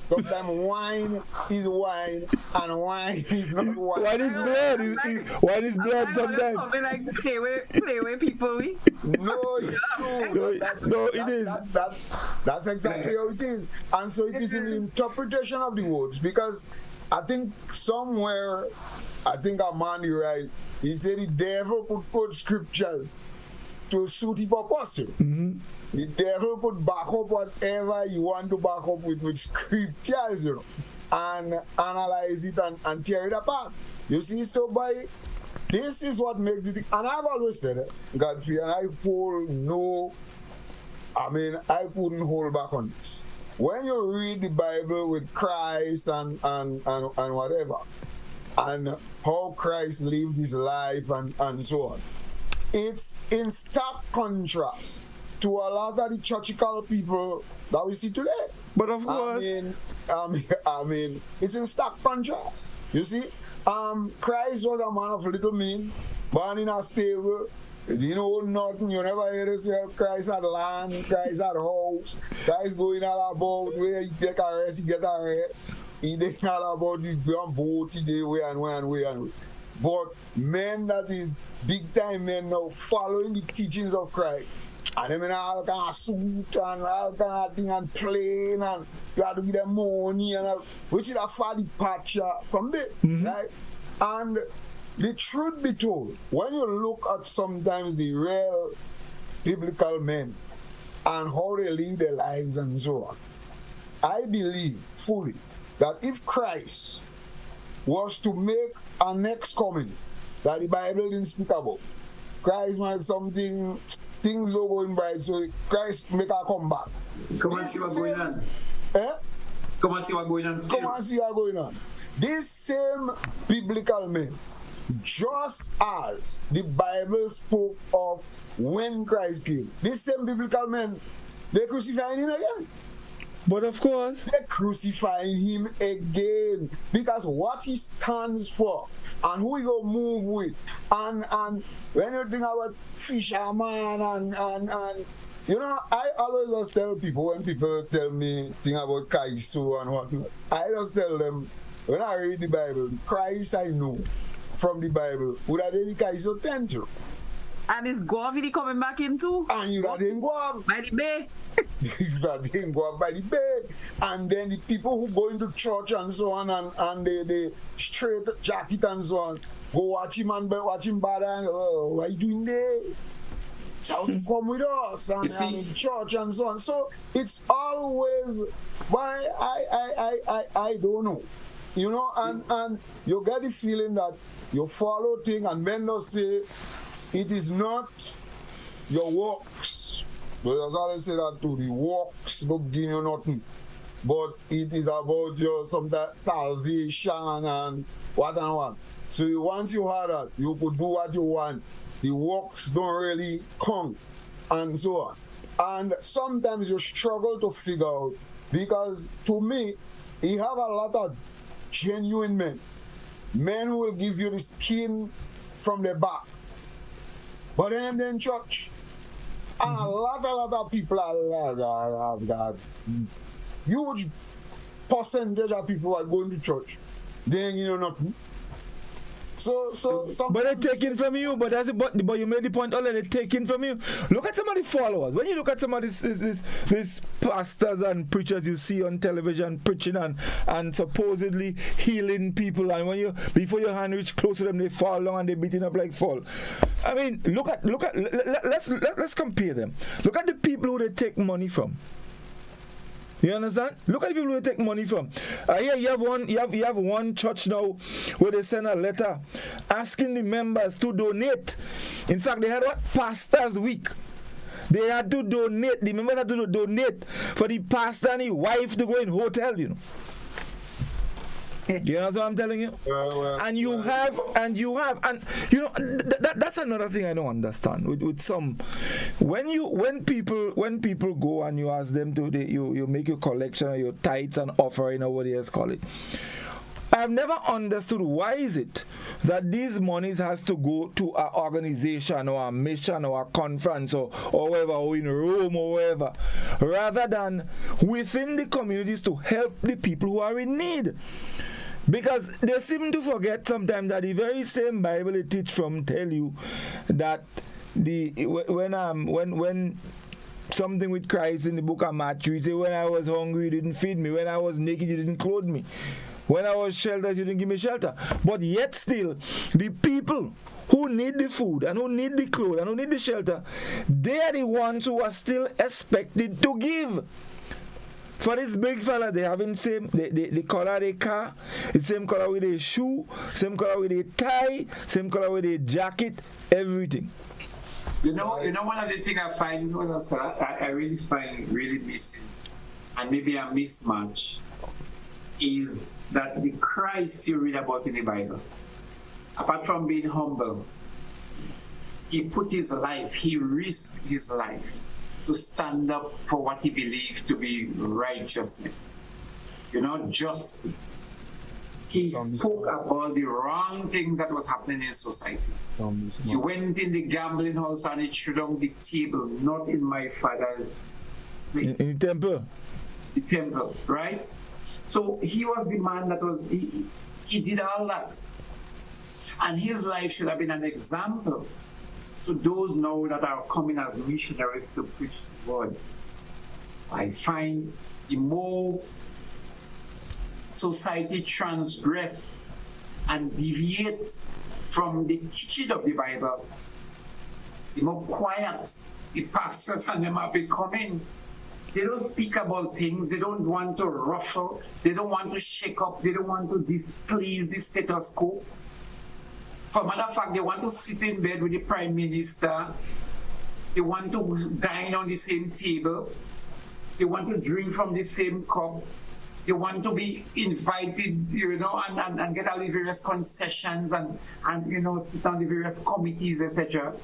Sometimes wine is wine and wine is not wine. Wine is blood. Wine is blood sometimes. Something like play with people. No, it's true. No, it is. That's exactly how it is. And so it is in the interpretation of the words, because I think somewhere, I think Amandi right, he said the devil could put scriptures to suit the purpose. Mm-hmm. The devil could back up whatever you want to back up with scriptures, and analyze it and tear it apart. You see, so by this is what makes it, and I've always said it, Godfrey, and I wouldn't hold back on this. When you read the Bible with Christ and whatever, and how Christ lived his life and so on, it's in stark contrast to a lot of the churchical people that we see today. But of course, I mean, it's in stark contrast. You see, Christ was a man of little means, born in a stable. You know nothing. You never hear us say Christ had land, Christ had house, Christ going all about where he take a rest, he get a rest. He did all about the ground boat, he did way and way and way and way. But men that is big time men now following the teachings of Christ. And them in all kind of suit and all kind of thing and plane, and you have to give them money, and which is a far departure from this, right? And the truth be told, when you look at sometimes the real biblical men and how they live their lives and so on, I believe fully that if Christ was to make a next coming that the Bible didn't speak about, Christ might something, things don't go in bright, so Christ make a comeback. Come and see what's going on. Come and see what's going on. Come and see what's going on. These same biblical men, just as the Bible spoke of when Christ came, these same biblical men, they crucified him again. But of course, they're crucifying him again, because what he stands for and who he go move with, and when you think about fisherman and you know, I always just tell people, when people tell me thing about Kaiso and whatnot, I just tell them, when I read the Bible, Christ I know from the Bible would have been Kaiso temple. And is Godfrey coming back in too? And you didn't go up by the bay. You didn't go up by the bay. And then the people who go into church and so on, and they straight jacket and so on, go watch him and watch him bad, and what are you doing there? So come with us and in church and so on. So it's always why I don't know. You know, and you get the feeling that you follow thing, and men don't say it is not your works. But as I say that too, the works don't give you nothing. But it is about your sometimes salvation and what and what. So once you have that, you could do what you want. The works don't really count and so on. And sometimes you struggle to figure out, because to me, you have a lot of genuine men. Men who will give you the skin from the back. But then in church, And a lot of people have got huge percentage of people are going to church. They ain't nothing. So but they're taking from you. But but you made the point earlier. They're taking from you. Look at some of the followers. When you look at some of these pastors and preachers you see on television preaching and supposedly healing people, and when you before your hand reach close to them, they fall down and they're beating up like fall. I mean, let's compare them. Look at the people who they take money from. You understand? Look at the people who take money from. Here you have one church now where they send a letter asking the members to donate. In fact, they had what? Pastors Week. They had to donate. The members had to donate for the pastor and his wife to go in hotel. You know. You know what I'm telling you? And you have, and you know that's another thing I don't understand with some. When people go and you ask them to you make your collection or your tithes and offering or whatever else call it. I've never understood why is it that these monies has to go to an organization or a mission or a conference or wherever, or in Rome or wherever, rather than within the communities to help the people who are in need. Because they seem to forget sometimes that the very same Bible they teach from tell you that when something with Christ in the book of Matthew, he said, when I was hungry, you didn't feed me. When I was naked, you didn't clothe me. When I was sheltered, you didn't give me shelter. But yet still, the people who need the food and who need the clothes and who need the shelter, they are the ones who are still expected to give. For this big fella, they having the color of the car, the same color with the shoe, same color with the tie, same color with the jacket, everything. You know, one of the things I find, I really find really missing, and maybe a mismatch, is that the Christ you read about in the Bible, apart from being humble, he put his life, he risked his life to stand up for what he believed to be righteousness, justice. He spoke about the wrong things that was happening in society. He went in the gambling house and he threw down the table, not in my father's place. In the temple. The temple, right? So he was the man that was, he did all that. And his life should have been an example to those now that are coming as missionaries to preach the word. I find the more society transgress and deviates from the teaching of the Bible, the more quiet the pastors and them are becoming. They don't speak about things, they don't want to ruffle, they don't want to shake up, they don't want to displease the status quo. For matter of fact, they want to sit in bed with the Prime Minister. They want to dine on the same table. They want to drink from the same cup. They want to be invited, and get all the various concessions and sit on the various committees, etc.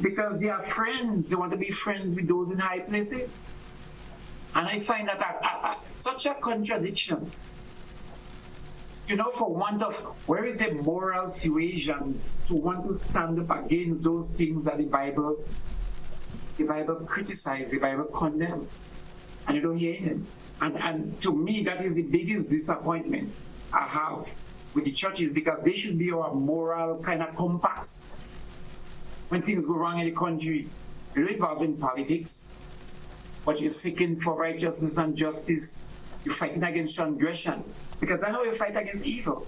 Because they are friends. They want to be friends with those in high places. And I find that such a contradiction. For want of, where is the moral suasion to want to stand up against those things that the Bible criticizes, the Bible condemns, and you don't hear them. And to me, that is the biggest disappointment I have with the churches, because they should be our moral kind of compass. When things go wrong in the country, you're involved in politics, but you're seeking for righteousness and justice, you're fighting against transgression. Because that's how you fight against evil.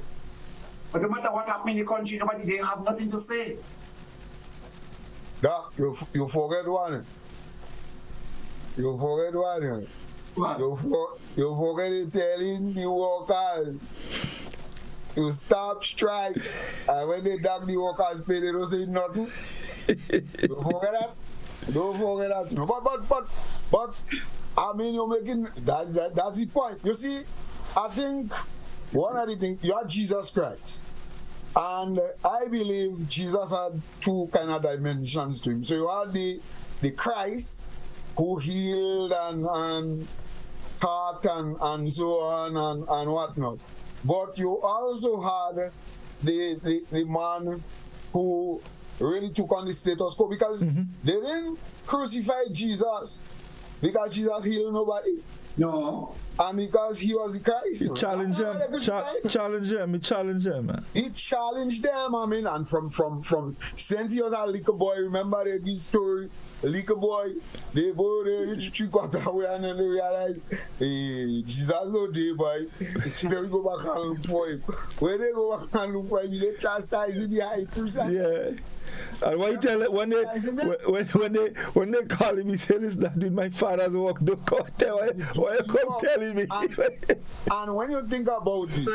But no matter what happens in the country, they have nothing to say. Doc, you forget one. You forget one. What? You forget telling the workers to stop strike. And when they dog the workers pay, they don't say nothing. You forget that? Don't forget that. But I mean, you're making, that's the point. You see, I think one of the things, you have Jesus Christ. And I believe Jesus had two kind of dimensions to him. So you had the Christ who healed and taught and so on and whatnot. But you also had the man who really took on the status quo, because they didn't crucify Jesus because Jesus healed nobody. No. And because he was the Christ. He challenged them. He challenged them, man. He challenged them, I mean, and from since he was a little boy, remember this story, little boy, they go there, reach 3/4 away, and then they realize, hey, Jesus no day, boys. So they go back and look for him. When they go back and look for him, they chastise him, the high priest. Yeah. And what you tell it when they call him, he said, "It's not doing my father's work. Don't come tell why you come telling me." And when you think about it,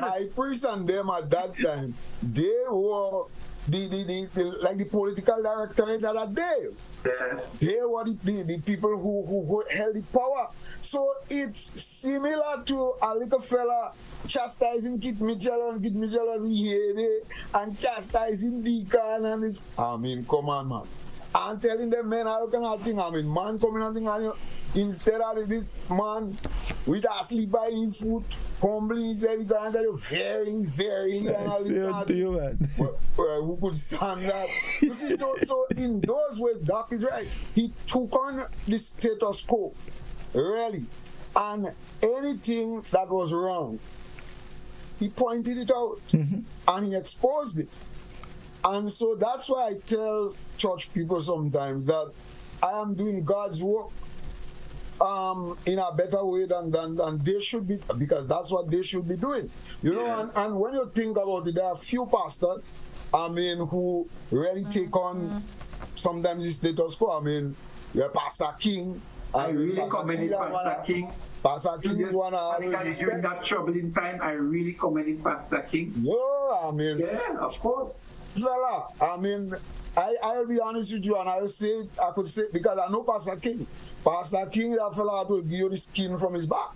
high priest and them at that time, they were the political directorate of that day. Yeah. They were the people who held the power. So it's similar to a little fella chastising Kit Mitchell, and Kit Mitchell was here and chastising Deacon and his. I mean, come on, man. I'm telling them, man, how can I think? I mean, man coming and think, and instead of this man with a sleep by his foot, humbling his head, he can tell you, very, and all this. Who could stand that? You see, so in those ways, Doc is right. He took on the status quo, really, and anything that was wrong, he pointed it out, and he exposed it. And so that's why I tell church people sometimes that I am doing God's work in a better way than they should be, because that's what they should be doing. You know, and when you think about it, there are few pastors, I mean, who really take on sometimes the status quo. I mean, you have Pastor King. I really commend Pastor King. Pastor King is one of during that troubling time, I really commended Pastor King. Yeah, I mean. Yeah, of course. Fella, I mean, I'll be honest with you, and I could say, because I know Pastor King. Pastor King, that fella will give you the skin from his back.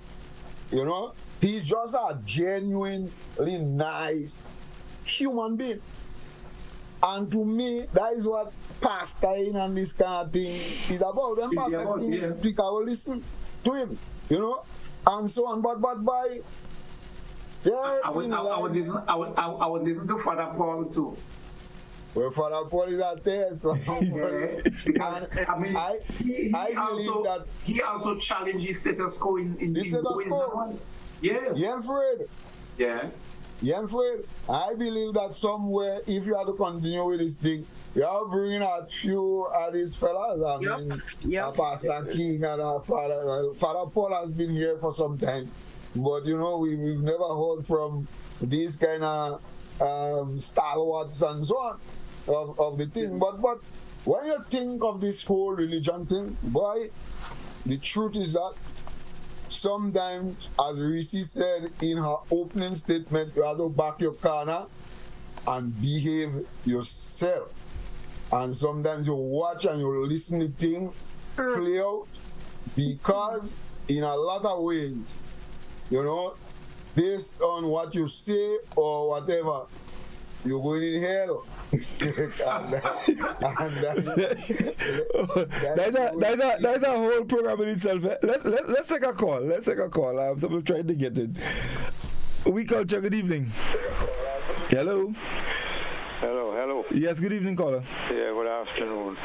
You know? He's just a genuinely nice human being. And to me, that is what pastoring and this kind of thing is about. When Pastor King speak, I will listen to him. You know, and so on, but by I would listen to Father Paul too. Well, Father Paul is out there, so because, I mean, I believe that he also challenges status quo in the status quo. Yeah, Fred. Yeah, Fred. I believe that somewhere, if you have to continue with this thing, you are bringing out few of these fellas. I mean, Pastor King and Father Paul has been here for some time, but you know, we've never heard from these kind of stalwarts and so on of the thing. But when you think of this whole religion thing, boy, the truth is that sometimes, as Reece said in her opening statement, you have to back your corner and behave yourself. And sometimes you watch and you listen to things play out, because in a lot of ways, you know, based on what you say or whatever, you're going in hell. That's a whole program in itself. Let's take a call. I'm still trying to get it. Oui Culture, good evening. Hello. Hello. Yes, good evening, caller. Yeah, good afternoon.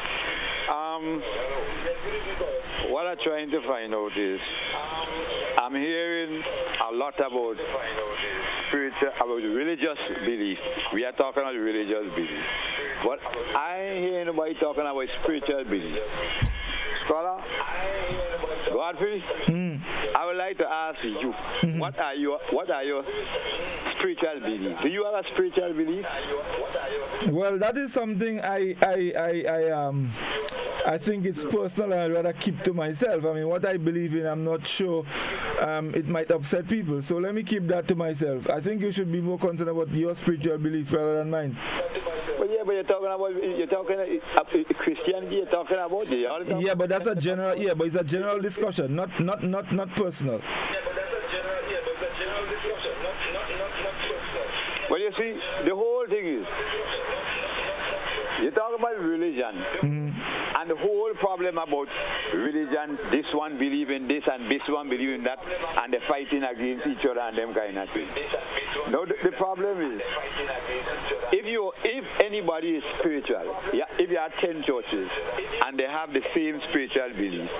What I'm trying to find out is, I'm hearing a lot about spiritual, about religious belief. We are talking about religious belief. But I ain't hearing nobody talking about spiritual belief. Scholar, Godfrey, I would like to ask you, what are your spiritual beliefs? Do you have a spiritual belief? Well, that is something I think it's personal, and I'd rather keep to myself. I mean, what I believe in, I'm not sure it might upset people. So let me keep that to myself. I think you should be more concerned about your spiritual belief rather than mine. But you're talking Christianity. You're talking about it. Yeah, but that's a general. Yeah, but it's a general discussion, not personal. Well, you see, the whole thing is, you talk about religion. And the whole problem about religion, this one believe in this and this one believe in that, and they're fighting against each other and them kind of things. No, the problem is, if anybody is spiritual, if you have 10 churches and they have the same spiritual belief,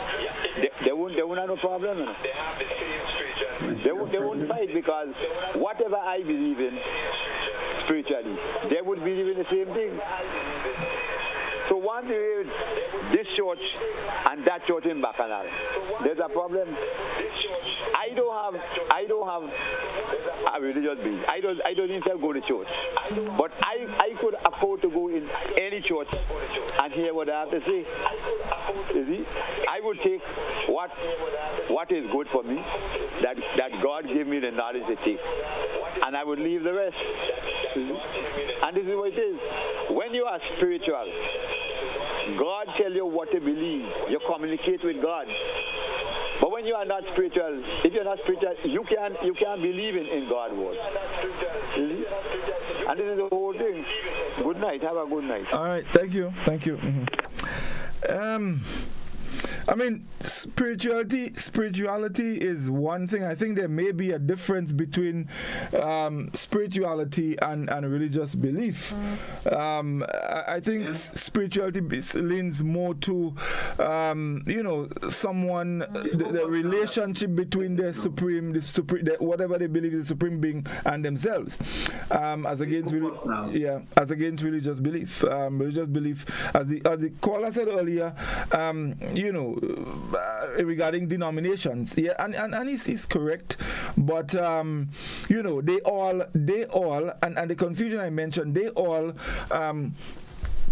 they won't have no problem. You know? They won't fight, because whatever I believe in spiritually, they would believe in the same thing. So one day, this church and that church in Bacchanal, there's a problem. I don't have a religious belief. I don't need to go to church. But I could afford to go in any church and hear what I have to say. You see? I would take what is good for me, that God gave me the knowledge to take. And I would leave the rest. And this is what it is. When you are spiritual, God tell you what to believe. You communicate with God. But when you are not spiritual, if you're not spiritual, you can't believe in God's word. And this is the whole thing. Good night. Have a good night. All right. Thank you. I mean, spirituality is one thing. I think there may be a difference between spirituality and religious belief. I think spirituality leans more to, someone, the relationship between the supreme, whatever they believe is the supreme being and themselves, as against religious belief. Religious belief, as the caller said earlier, regarding denominations, and he's correct, but they all and the confusion I mentioned, they all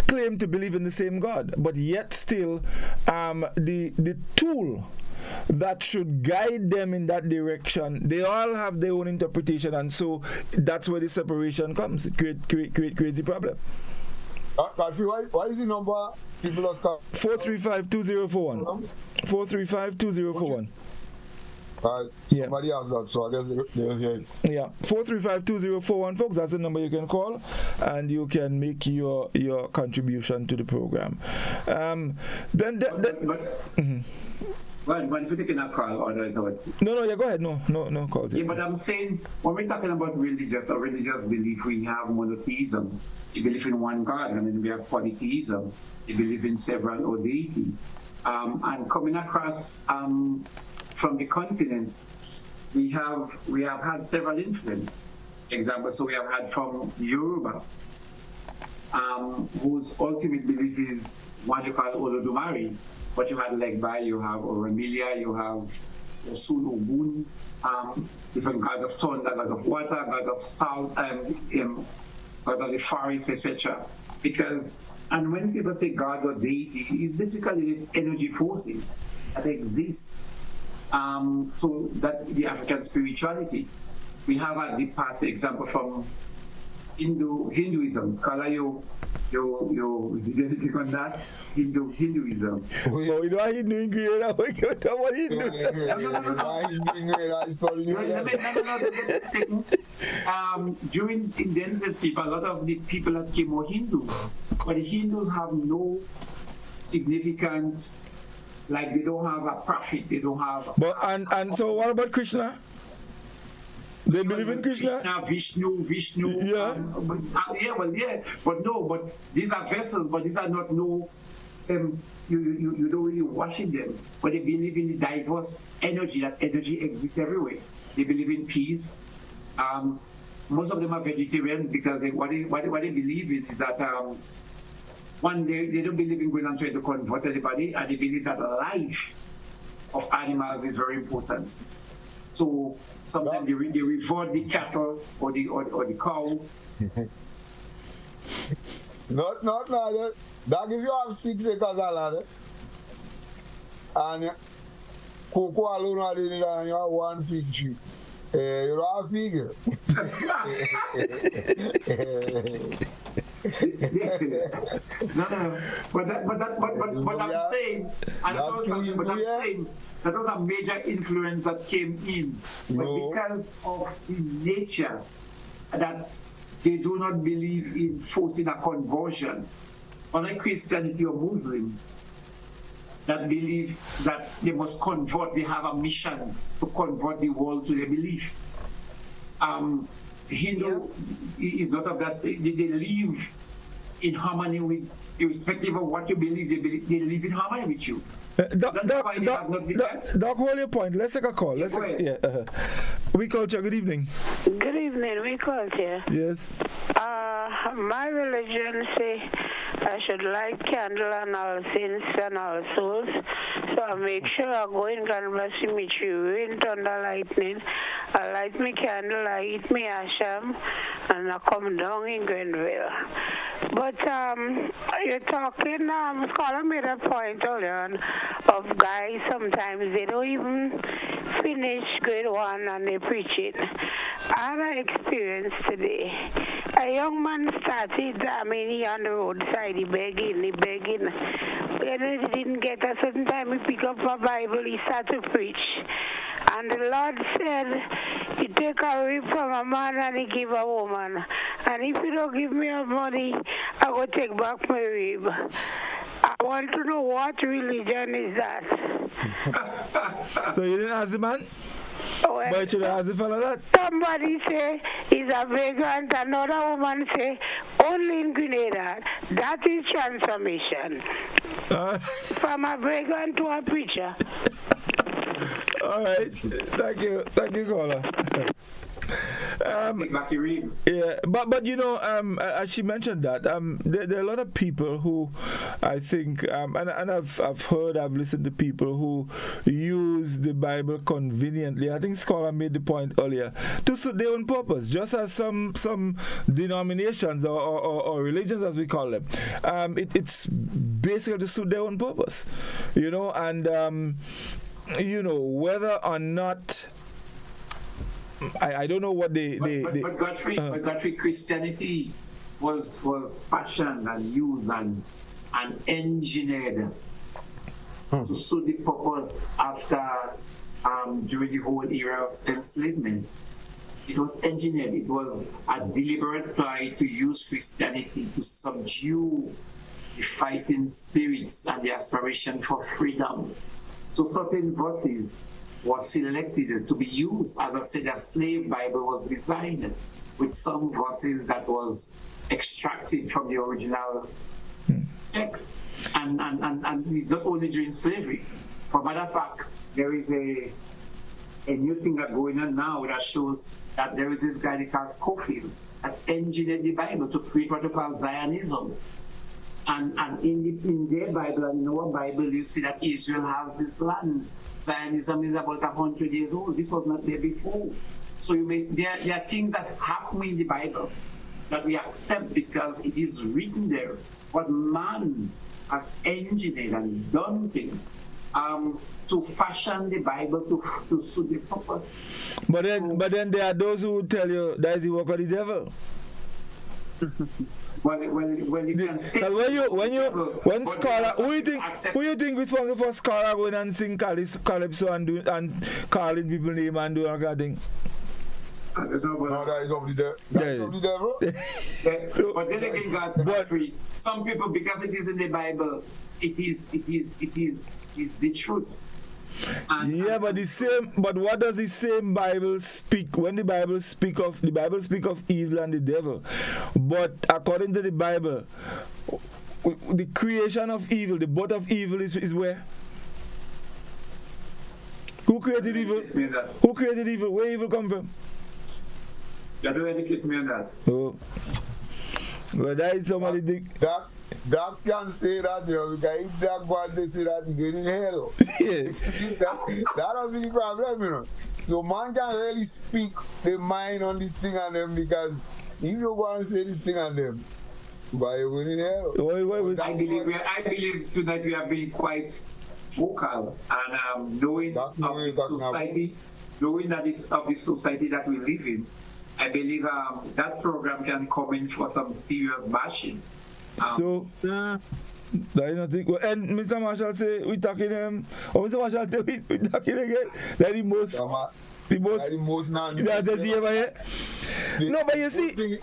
claim to believe in the same God, but yet still the tool that should guide them in that direction, they all have their own interpretation, and so that's where the separation comes. It creates a problem. Godfrey, why is the number people us call? 435-2041. 435-2041. Somebody else that, so I guess they'll hear it. Yeah, 435-2041, folks. That's the number you can call, and you can make your contribution to the program. Well, if you're taking a call, or No, go ahead. No calls. Yeah, but I'm saying, when we're talking about religious belief, we have monotheism. You believe in one God, and then we have polytheism. You believe in several deities. And coming across from the continent, we have had several influences. Example, so we have had from Yoruba, whose ultimate belief is one you call Olodumare, but you had Legba, you have Oremilia, you have Osun Ogun, different gods of thunder, gods of water, gods of south, gods of the forest, etc. And when people say God or deity, it's basically these energy forces that exist. So that the African spirituality. We have a deep part example from Hinduism. Scholar, you did anything on that? Hinduism. We don't have Hindu ingredient. We don't talk about Hindu. During independence, a lot of the people that came were Hindus, but the Hindus have no significant, like they don't have a prophet, they don't have. But and so what about Krishna? They believe in Krishna? Vishnu. Yeah. But these are vessels, but these are not you don't really worship them. But they believe in the diverse energy, that energy exists everywhere. They believe in peace. Most of them are vegetarians because what they believe in is that one, they don't believe in going and trying to convert anybody, and they believe that life of animals is very important. So sometimes they revert the cattle or the cow. Not that if you have 6 acres of land and cocoa alone and you have 1 fig tree, you don't have fig. No. But I'm saying, that was a major influence that came in. But because of the nature that they do not believe in forcing a conversion, unlike Christianity or Muslim, that believe that they must convert, they have a mission to convert the world to their belief. Hindu is not of that. They live in harmony with, irrespective of what you believe, they live in harmony with you. Doc, hold your point. Let's take a call. We Culture, good evening. Good evening, We Culture. Yes. My religion say I should light candle on all saints and all souls. So I make sure I go in God cemetery, rain, thunder, lightning. I light me candle, I eat me asham, and I come down in Grenville. But you're talking, Scholar made a point earlier on of guys sometimes they don't even finish grade 1 and they preach it. I had an experience today. A young man started, he on the roadside, he begging. When he didn't get a certain time, he picked up a Bible, he started to preach. And the Lord said, you take a rib from a man and he give a woman. And if you don't give me your money, I will take back my rib. I want to know what religion is that. So you didn't ask the man? Well, but you didn't ask the fellow that? Somebody say he's a vagrant, another woman say only in Grenada. That is transformation. From a vagrant to a preacher. All right. Thank you, caller. Yeah, but you know, as she mentioned that, there are a lot of people who I think, and I've listened to people who use the Bible conveniently. I think Scholar made the point earlier to suit their own purpose, just as some denominations or religions, as we call them, it's basically to suit their own purpose, you know, and you know, whether or not. I don't know what But Godfrey, Christianity was fashioned and used and engineered to suit the purpose after during the whole era of enslavement. It was engineered. It was a deliberate ploy to use Christianity to subdue the fighting spirits and the aspiration for freedom. So certain verses was selected to be used. As I said, a slave Bible was designed with some verses that was extracted from the original text. And not only during slavery. For matter of fact, there is a new thing that's going on now that shows that there is this guy called Scofield that engineered the Bible to create what we call Zionism. And in their Bible and in our Bible, you see that Israel has this land. Zionism is about 100 years old. This was not there before. So there are things that happen in the Bible that we accept because it is written there. But man has engineered and done things to fashion the Bible to suit the purpose. But then there are those who will tell you that is the work of the devil. Well, you can say when scholar, who you think was one of the first scholar going and sing calypso and calling people name and doing that thing? I don't know, but that is of the devil. But then again, Godfrey, some people, because it is in the Bible, it is the truth. But what does the same Bible speak when the Bible speak of evil and the devil? But according to the Bible, the creation of evil, the birth of evil is where? Who created evil? Who created evil? Where evil come from? You don't educate me on that. Oh. Well, that is somebody that can say that, you know, because if that God they say that he's going in hell. Yes. that doesn't be the problem, you know. So man can really speak the mind on this thing on them, because if you go and say this thing on them, but you're going in hell. I believe tonight we have been quite vocal and knowing of the society, knowing that it's of the society that we live in. I believe that program can come in for some serious bashing. So, that is nothing. Well, and Mr. Marshall say we talking or Mr. Marshall say we talking again. That the most nonsense. That's ever here. No, but you see,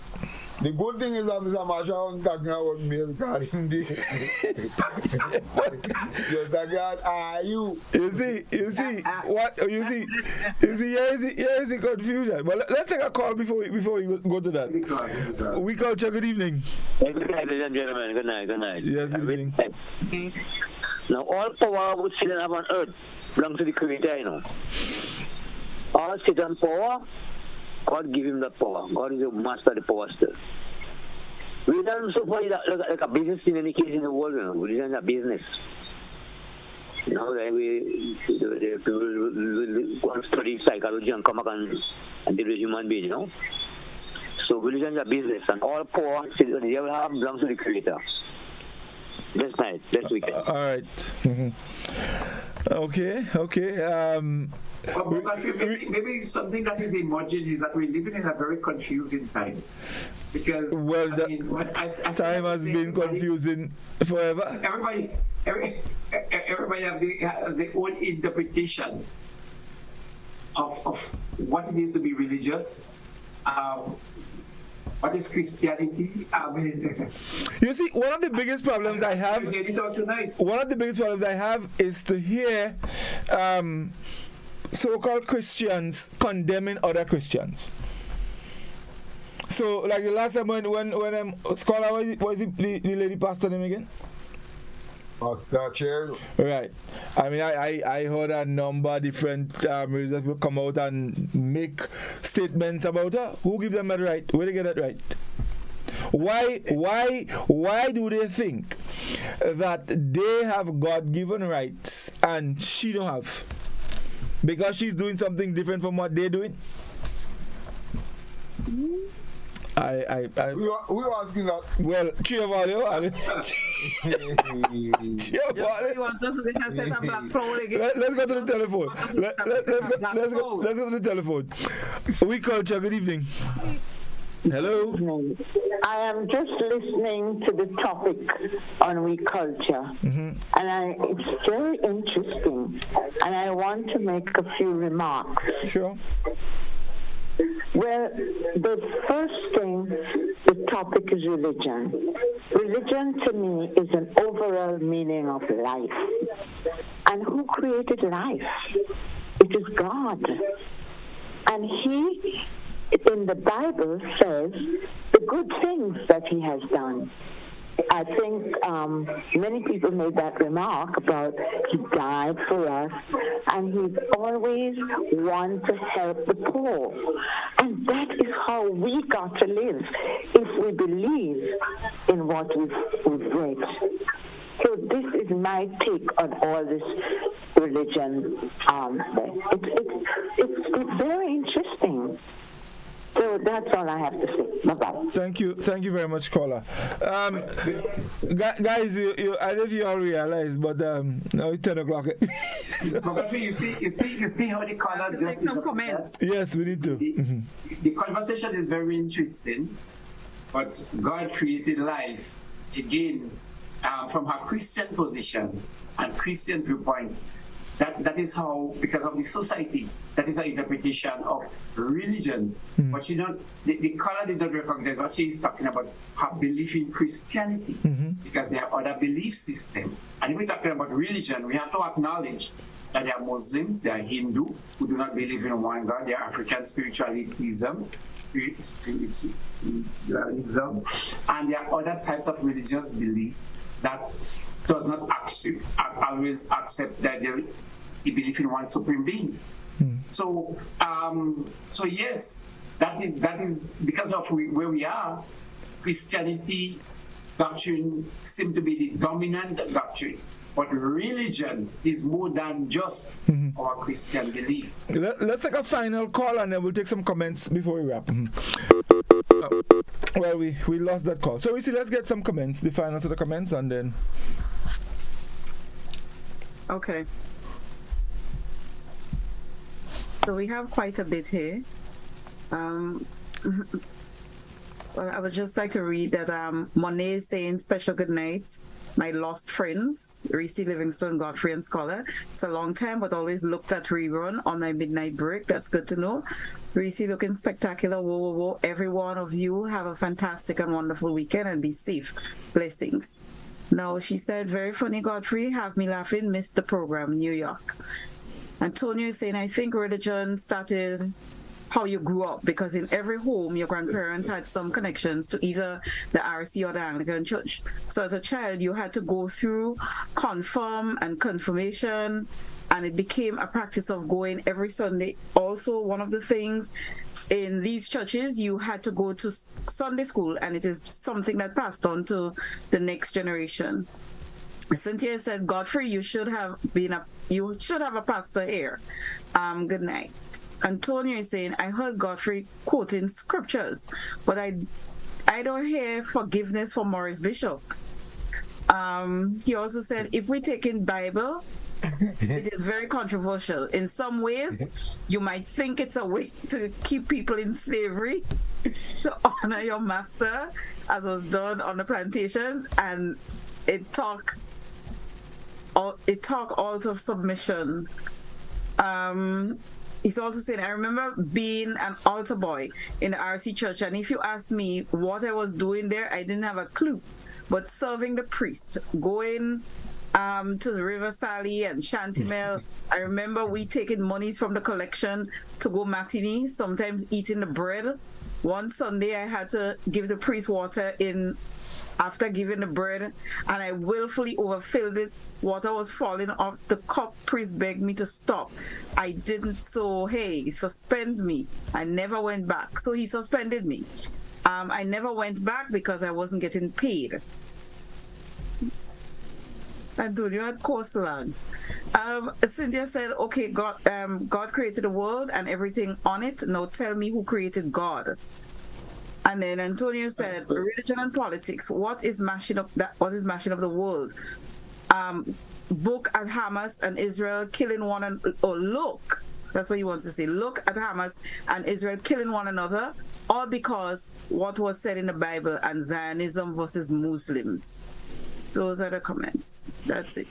The good thing is that Mr. Marshall is talking about me regarding the you're talking about you. You see, here is the confusion. But let's take a call before we go to that. We Culture, good evening. Good night, ladies and gentlemen. Good night. Yes, good evening. Now, all power we sit and have on earth belongs to the Creator, you know. All sit on power, God give him that power. God is the master of the power still. Religion so far is like a business in any case in the world, you know. Religion is a business. You know, the people will go and study psychology and come back and deal with human beings, you know. So religion is a business, and all power they will have belongs to the Creator. This night, this weekend. All right. Okay. Maybe something that is emerging is that we're living in a very confusing time. Because time has been confusing forever. Everybody have their own interpretation of what it is to be religious. What is Christianity? You see, one of the biggest problems I have is to hear so-called Christians condemning other Christians. So, like the last time when Scholar, what is the lady pastor name again? Pastor Chair. Right. I mean, I heard a number of different religious people come out and make statements about her. Who gives them that right? Where they get that right? Why do they think that they have God-given rights and she don't have? Because she's doing something different from what they're doing? We were asking that. Well, cheer about you. You want us to set a black cloud again? Let's go to the telephone. Let's go to the telephone. We Culture, good evening. Hello. I am just listening to the topic on We Culture, and it's very interesting, and I want to make a few remarks. Sure. Well, the first thing, the topic is religion. Religion to me is an overall meaning of life. And who created life? It is God. And He, in the Bible, says the good things that He has done. I think many people made that remark about He died for us, and He's always one to help the poor. And that is how we got to live, if we believe in what we've read. So this is my take on all this religion. It's very interesting. So that's all I have to say. Bye-bye. Thank you very much, caller. Guys, I don't know if you all realize, but now it's 10 o'clock. You see how the caller just... Take some comments. Yes, we need to. The conversation is very interesting, but God created life, again, from her Christian position and Christian viewpoint. That is how, because of the society, that is her interpretation of religion. But the caller did not recognize what she is talking about, her belief in Christianity, because there are other belief systems. And if we're talking about religion, we have to acknowledge that there are Muslims, there are Hindu, who do not believe in one God, there are African spiritualism, and there are other types of religious belief that does not always accept that they believe in one supreme being. So yes, that is because of where we are. Christianity doctrine seems to be the dominant doctrine, but religion is more than just our Christian belief. Let's take a final call and then we'll take some comments before we wrap. Well, we lost that call. So let's get some comments, the final set of comments, and then. Okay. So we have quite a bit here. Well, I would just like to read that Monet is saying special good night. My lost friends, Reece, Livingston, Godfrey, and Scholar. It's a long time, but always looked at rerun on my midnight break. That's good to know. Reece looking spectacular. Whoa, whoa, whoa. Every one of you have a fantastic and wonderful weekend and be safe. Blessings. Now, she said, very funny, Godfrey. Have me laughing. Missed the program. New York. Antonio is saying, I think religion started how you grew up, because in every home, your grandparents had some connections to either the RC or the Anglican Church. So as a child, you had to go through confirm and confirmation, and it became a practice of going every Sunday. Also, one of the things in these churches, you had to go to Sunday school, and it is something that passed on to the next generation. Cynthia said, Godfrey, you should have a pastor here. Good night. Antonio is saying, I heard Godfrey quoting scriptures, but I don't hear forgiveness for Morris Bishop. He also said, if we take in Bible, it is very controversial. In some ways, you might think it's a way to keep people in slavery, to honor your master, as was done on the plantations, and it talk out of submission. He's also saying, I remember being an altar boy in the RC church, and if you ask me what I was doing there, I didn't have a clue. But serving the priest, going to the River Sally and Shantimel, I remember we taking monies from the collection to go matinee, sometimes eating the bread. One Sunday, I had to give the priest water after giving the bread, and I willfully overfilled it. Water was falling off the cup. Priest begged me to stop. I didn't, so hey, suspend me. I never went back. So he suspended me. I never went back because I wasn't getting paid. Antonio had coastline. Cynthia said, okay, God created the world and everything on it. Now tell me who created God. And then Antonio said, religion and politics, what is mashing up the world? Look at Hamas and Israel killing one another. Oh, look, that's what he wants to say. Look at Hamas and Israel killing one another, all because what was said in the Bible and Zionism versus Muslims. Those are the comments. That's it.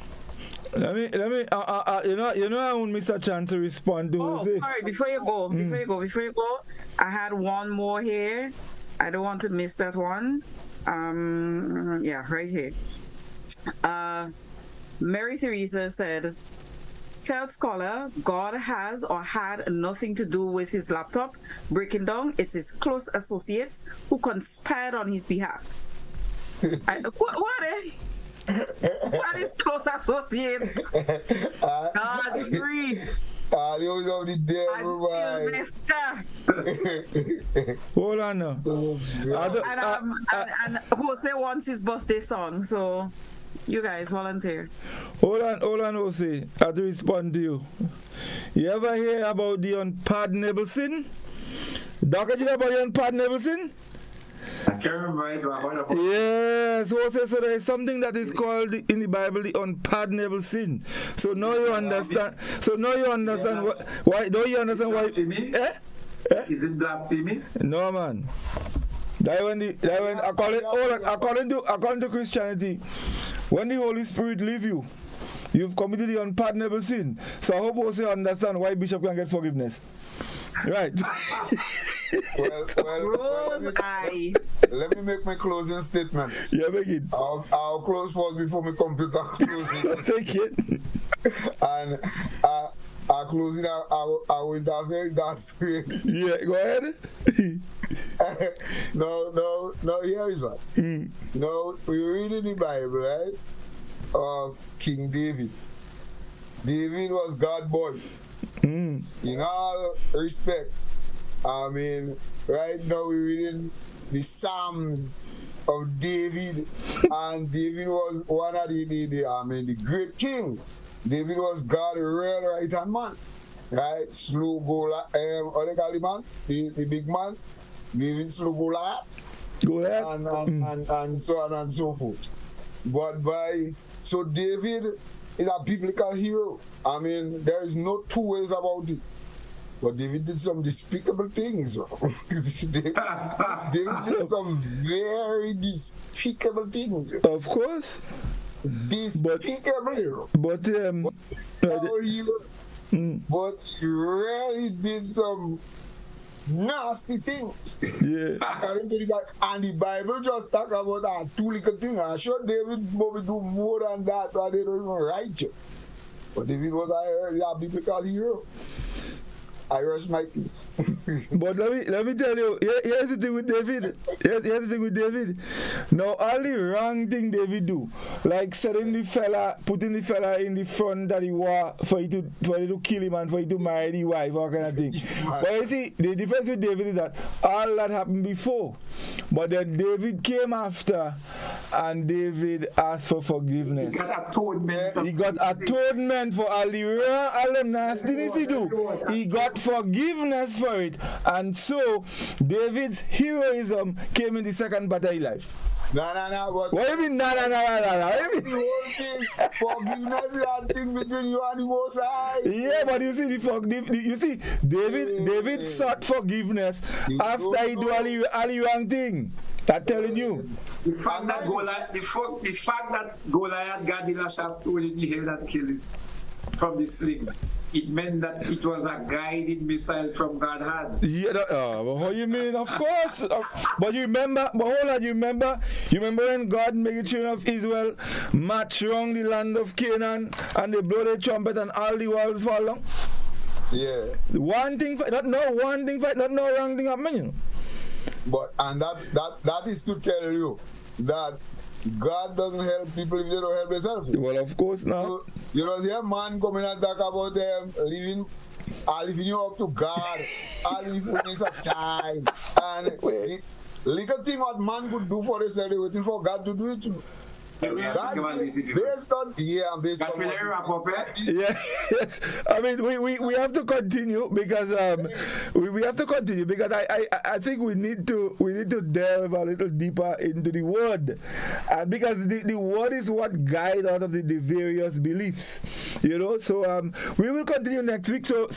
Let me. I won't miss a chance to respond to. Oh, sorry. Before you go, I had one more here. I don't want to miss that one. Yeah, right here. Mary Theresa said, tell scholar God has or had nothing to do with his laptop breaking down. It's his close associates who conspired on his behalf. What is close associates? God's free. Hold on now. And Jose wants his birthday song, so you guys volunteer. Hold on, Jose. I have to respond to you. You ever hear about the unpardonable sin? Doctor, you know about the unpardonable sin? I can't remember. Yes, so there is something that is called in the Bible the unpardonable sin. So now you understand. Why? Don't you understand why? Is it blasphemy? No, man. According to Christianity, when the Holy Spirit leaves you, you've committed the unpardonable sin. So I hope you understand why Bishop can get forgiveness. Right. Let me make my closing statement. Yeah, make it. I'll close first before my computer closes. Take it. And I'll close it. I will interfere Godfrey. Yeah, go ahead. No, here is what. No, we read in the Bible, right? Of King David. David was God's boy. In all respects. I mean, right now we're reading the Psalms of David, and David was one of the great kings. David was God's real right hand man. Right? Slew Goliath, what they call the man? The big man. David slew Goliath. And so on and so forth. So David is a biblical hero. I mean, there is no two ways about it. But David did some despicable things. David did some very despicable things. Of course. Despicable. But he really did some nasty things. Yeah. According to the Bible. And the Bible just talk about that two little things. I'm sure David probably do more than that, but they don't even write you. But David was a biblical hero. I rest my case. But let me tell you, here's the thing with David. Here's the thing with David. Now, all the wrong thing David do, like putting the fella in the front that he wore for you to kill him and for you to marry the wife, all kind of thing. But you see, the difference with David is that all that happened before, but then David came after, and David asked for forgiveness. He got atonement for all the nastiness he do. He got forgiveness for it, and so David's heroism came in the second part of his life. No. What do you mean? No. What do you mean? The whole thing, forgiveness is a thing between you and the Most High. Yeah, but you see, David sought forgiveness after he do all the wrong thing. I'm telling you. The fact that Goliath got the lash stone in the head and killed him from the sling, it meant that it was a guided missile from God's hand. Yeah, what you mean? Of course. But you remember, you remember when God made the children of Israel march around the land of Canaan and they blow the trumpet and all the walls fall down? Yeah. One thing fight, not no wrong thing happening. But and that is to tell you that God doesn't help people if they don't help themselves. Well, of course not. So, you know, see a man coming and talk about them living you up to God, all in fullness of time. And the little thing what man could do for himself, they're waiting for God to do it too. Based on yes. I mean, we have to continue because we have to continue because I think we need to delve a little deeper into the word, and because the word is what guides out of the various beliefs, you know. So we will continue next week. So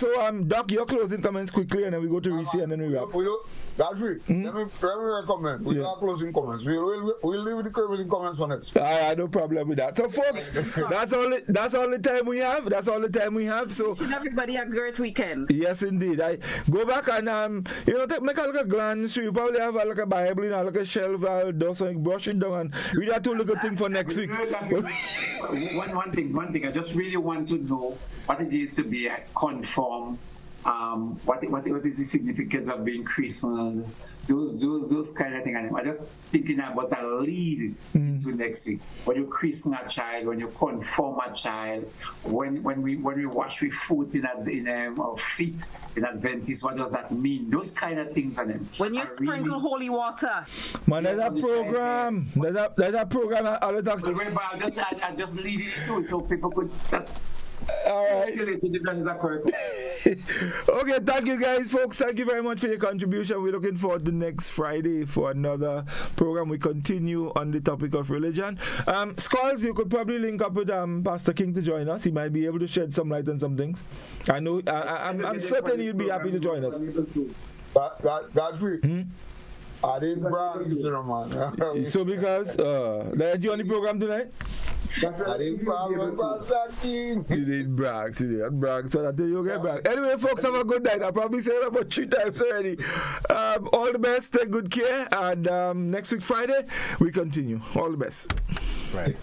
Doc, your closing comments quickly, and then we go to Reece and then we wrap. Godfrey, let me recommend. We are closing comments. We'll leave the closing comments for next. I had no problem with that. So, folks, that's all the time we have. That's all the time we have. So, everybody a great weekend. Yes, indeed. I go back and make a little glance. You probably have a little Bible, a little shelf, do something, brush it down, and read that two little thing for next week. One thing. I just really want to know what it is to be a conform. What is the significance of being Christian? Those kind of things. I'm just thinking about that lead into next week. When you christen a child, when you conform a child, when we wash with foot or feet in Adventist, what does that mean? Those kind of things. When you sprinkle holy water. Man, there's a program. There's a program. I just lead it into it so people could. All right. Okay, thank you guys, folks. Thank you very much for your contribution. We're looking forward to next Friday for another program. We continue on the topic of religion. Skulls, you could probably link up with Pastor King to join us. He might be able to shed some light on some things. I know. I'm certain he'd be happy to join us. Godfrey. I didn't brag, man. So because that's you on the program tonight? I didn't brag. You didn't brag. So that you get brag. Anyway, folks, have a good night. I probably said it about 3 times already. All the best. Take good care. And next week, Friday, we continue. All the best. Right.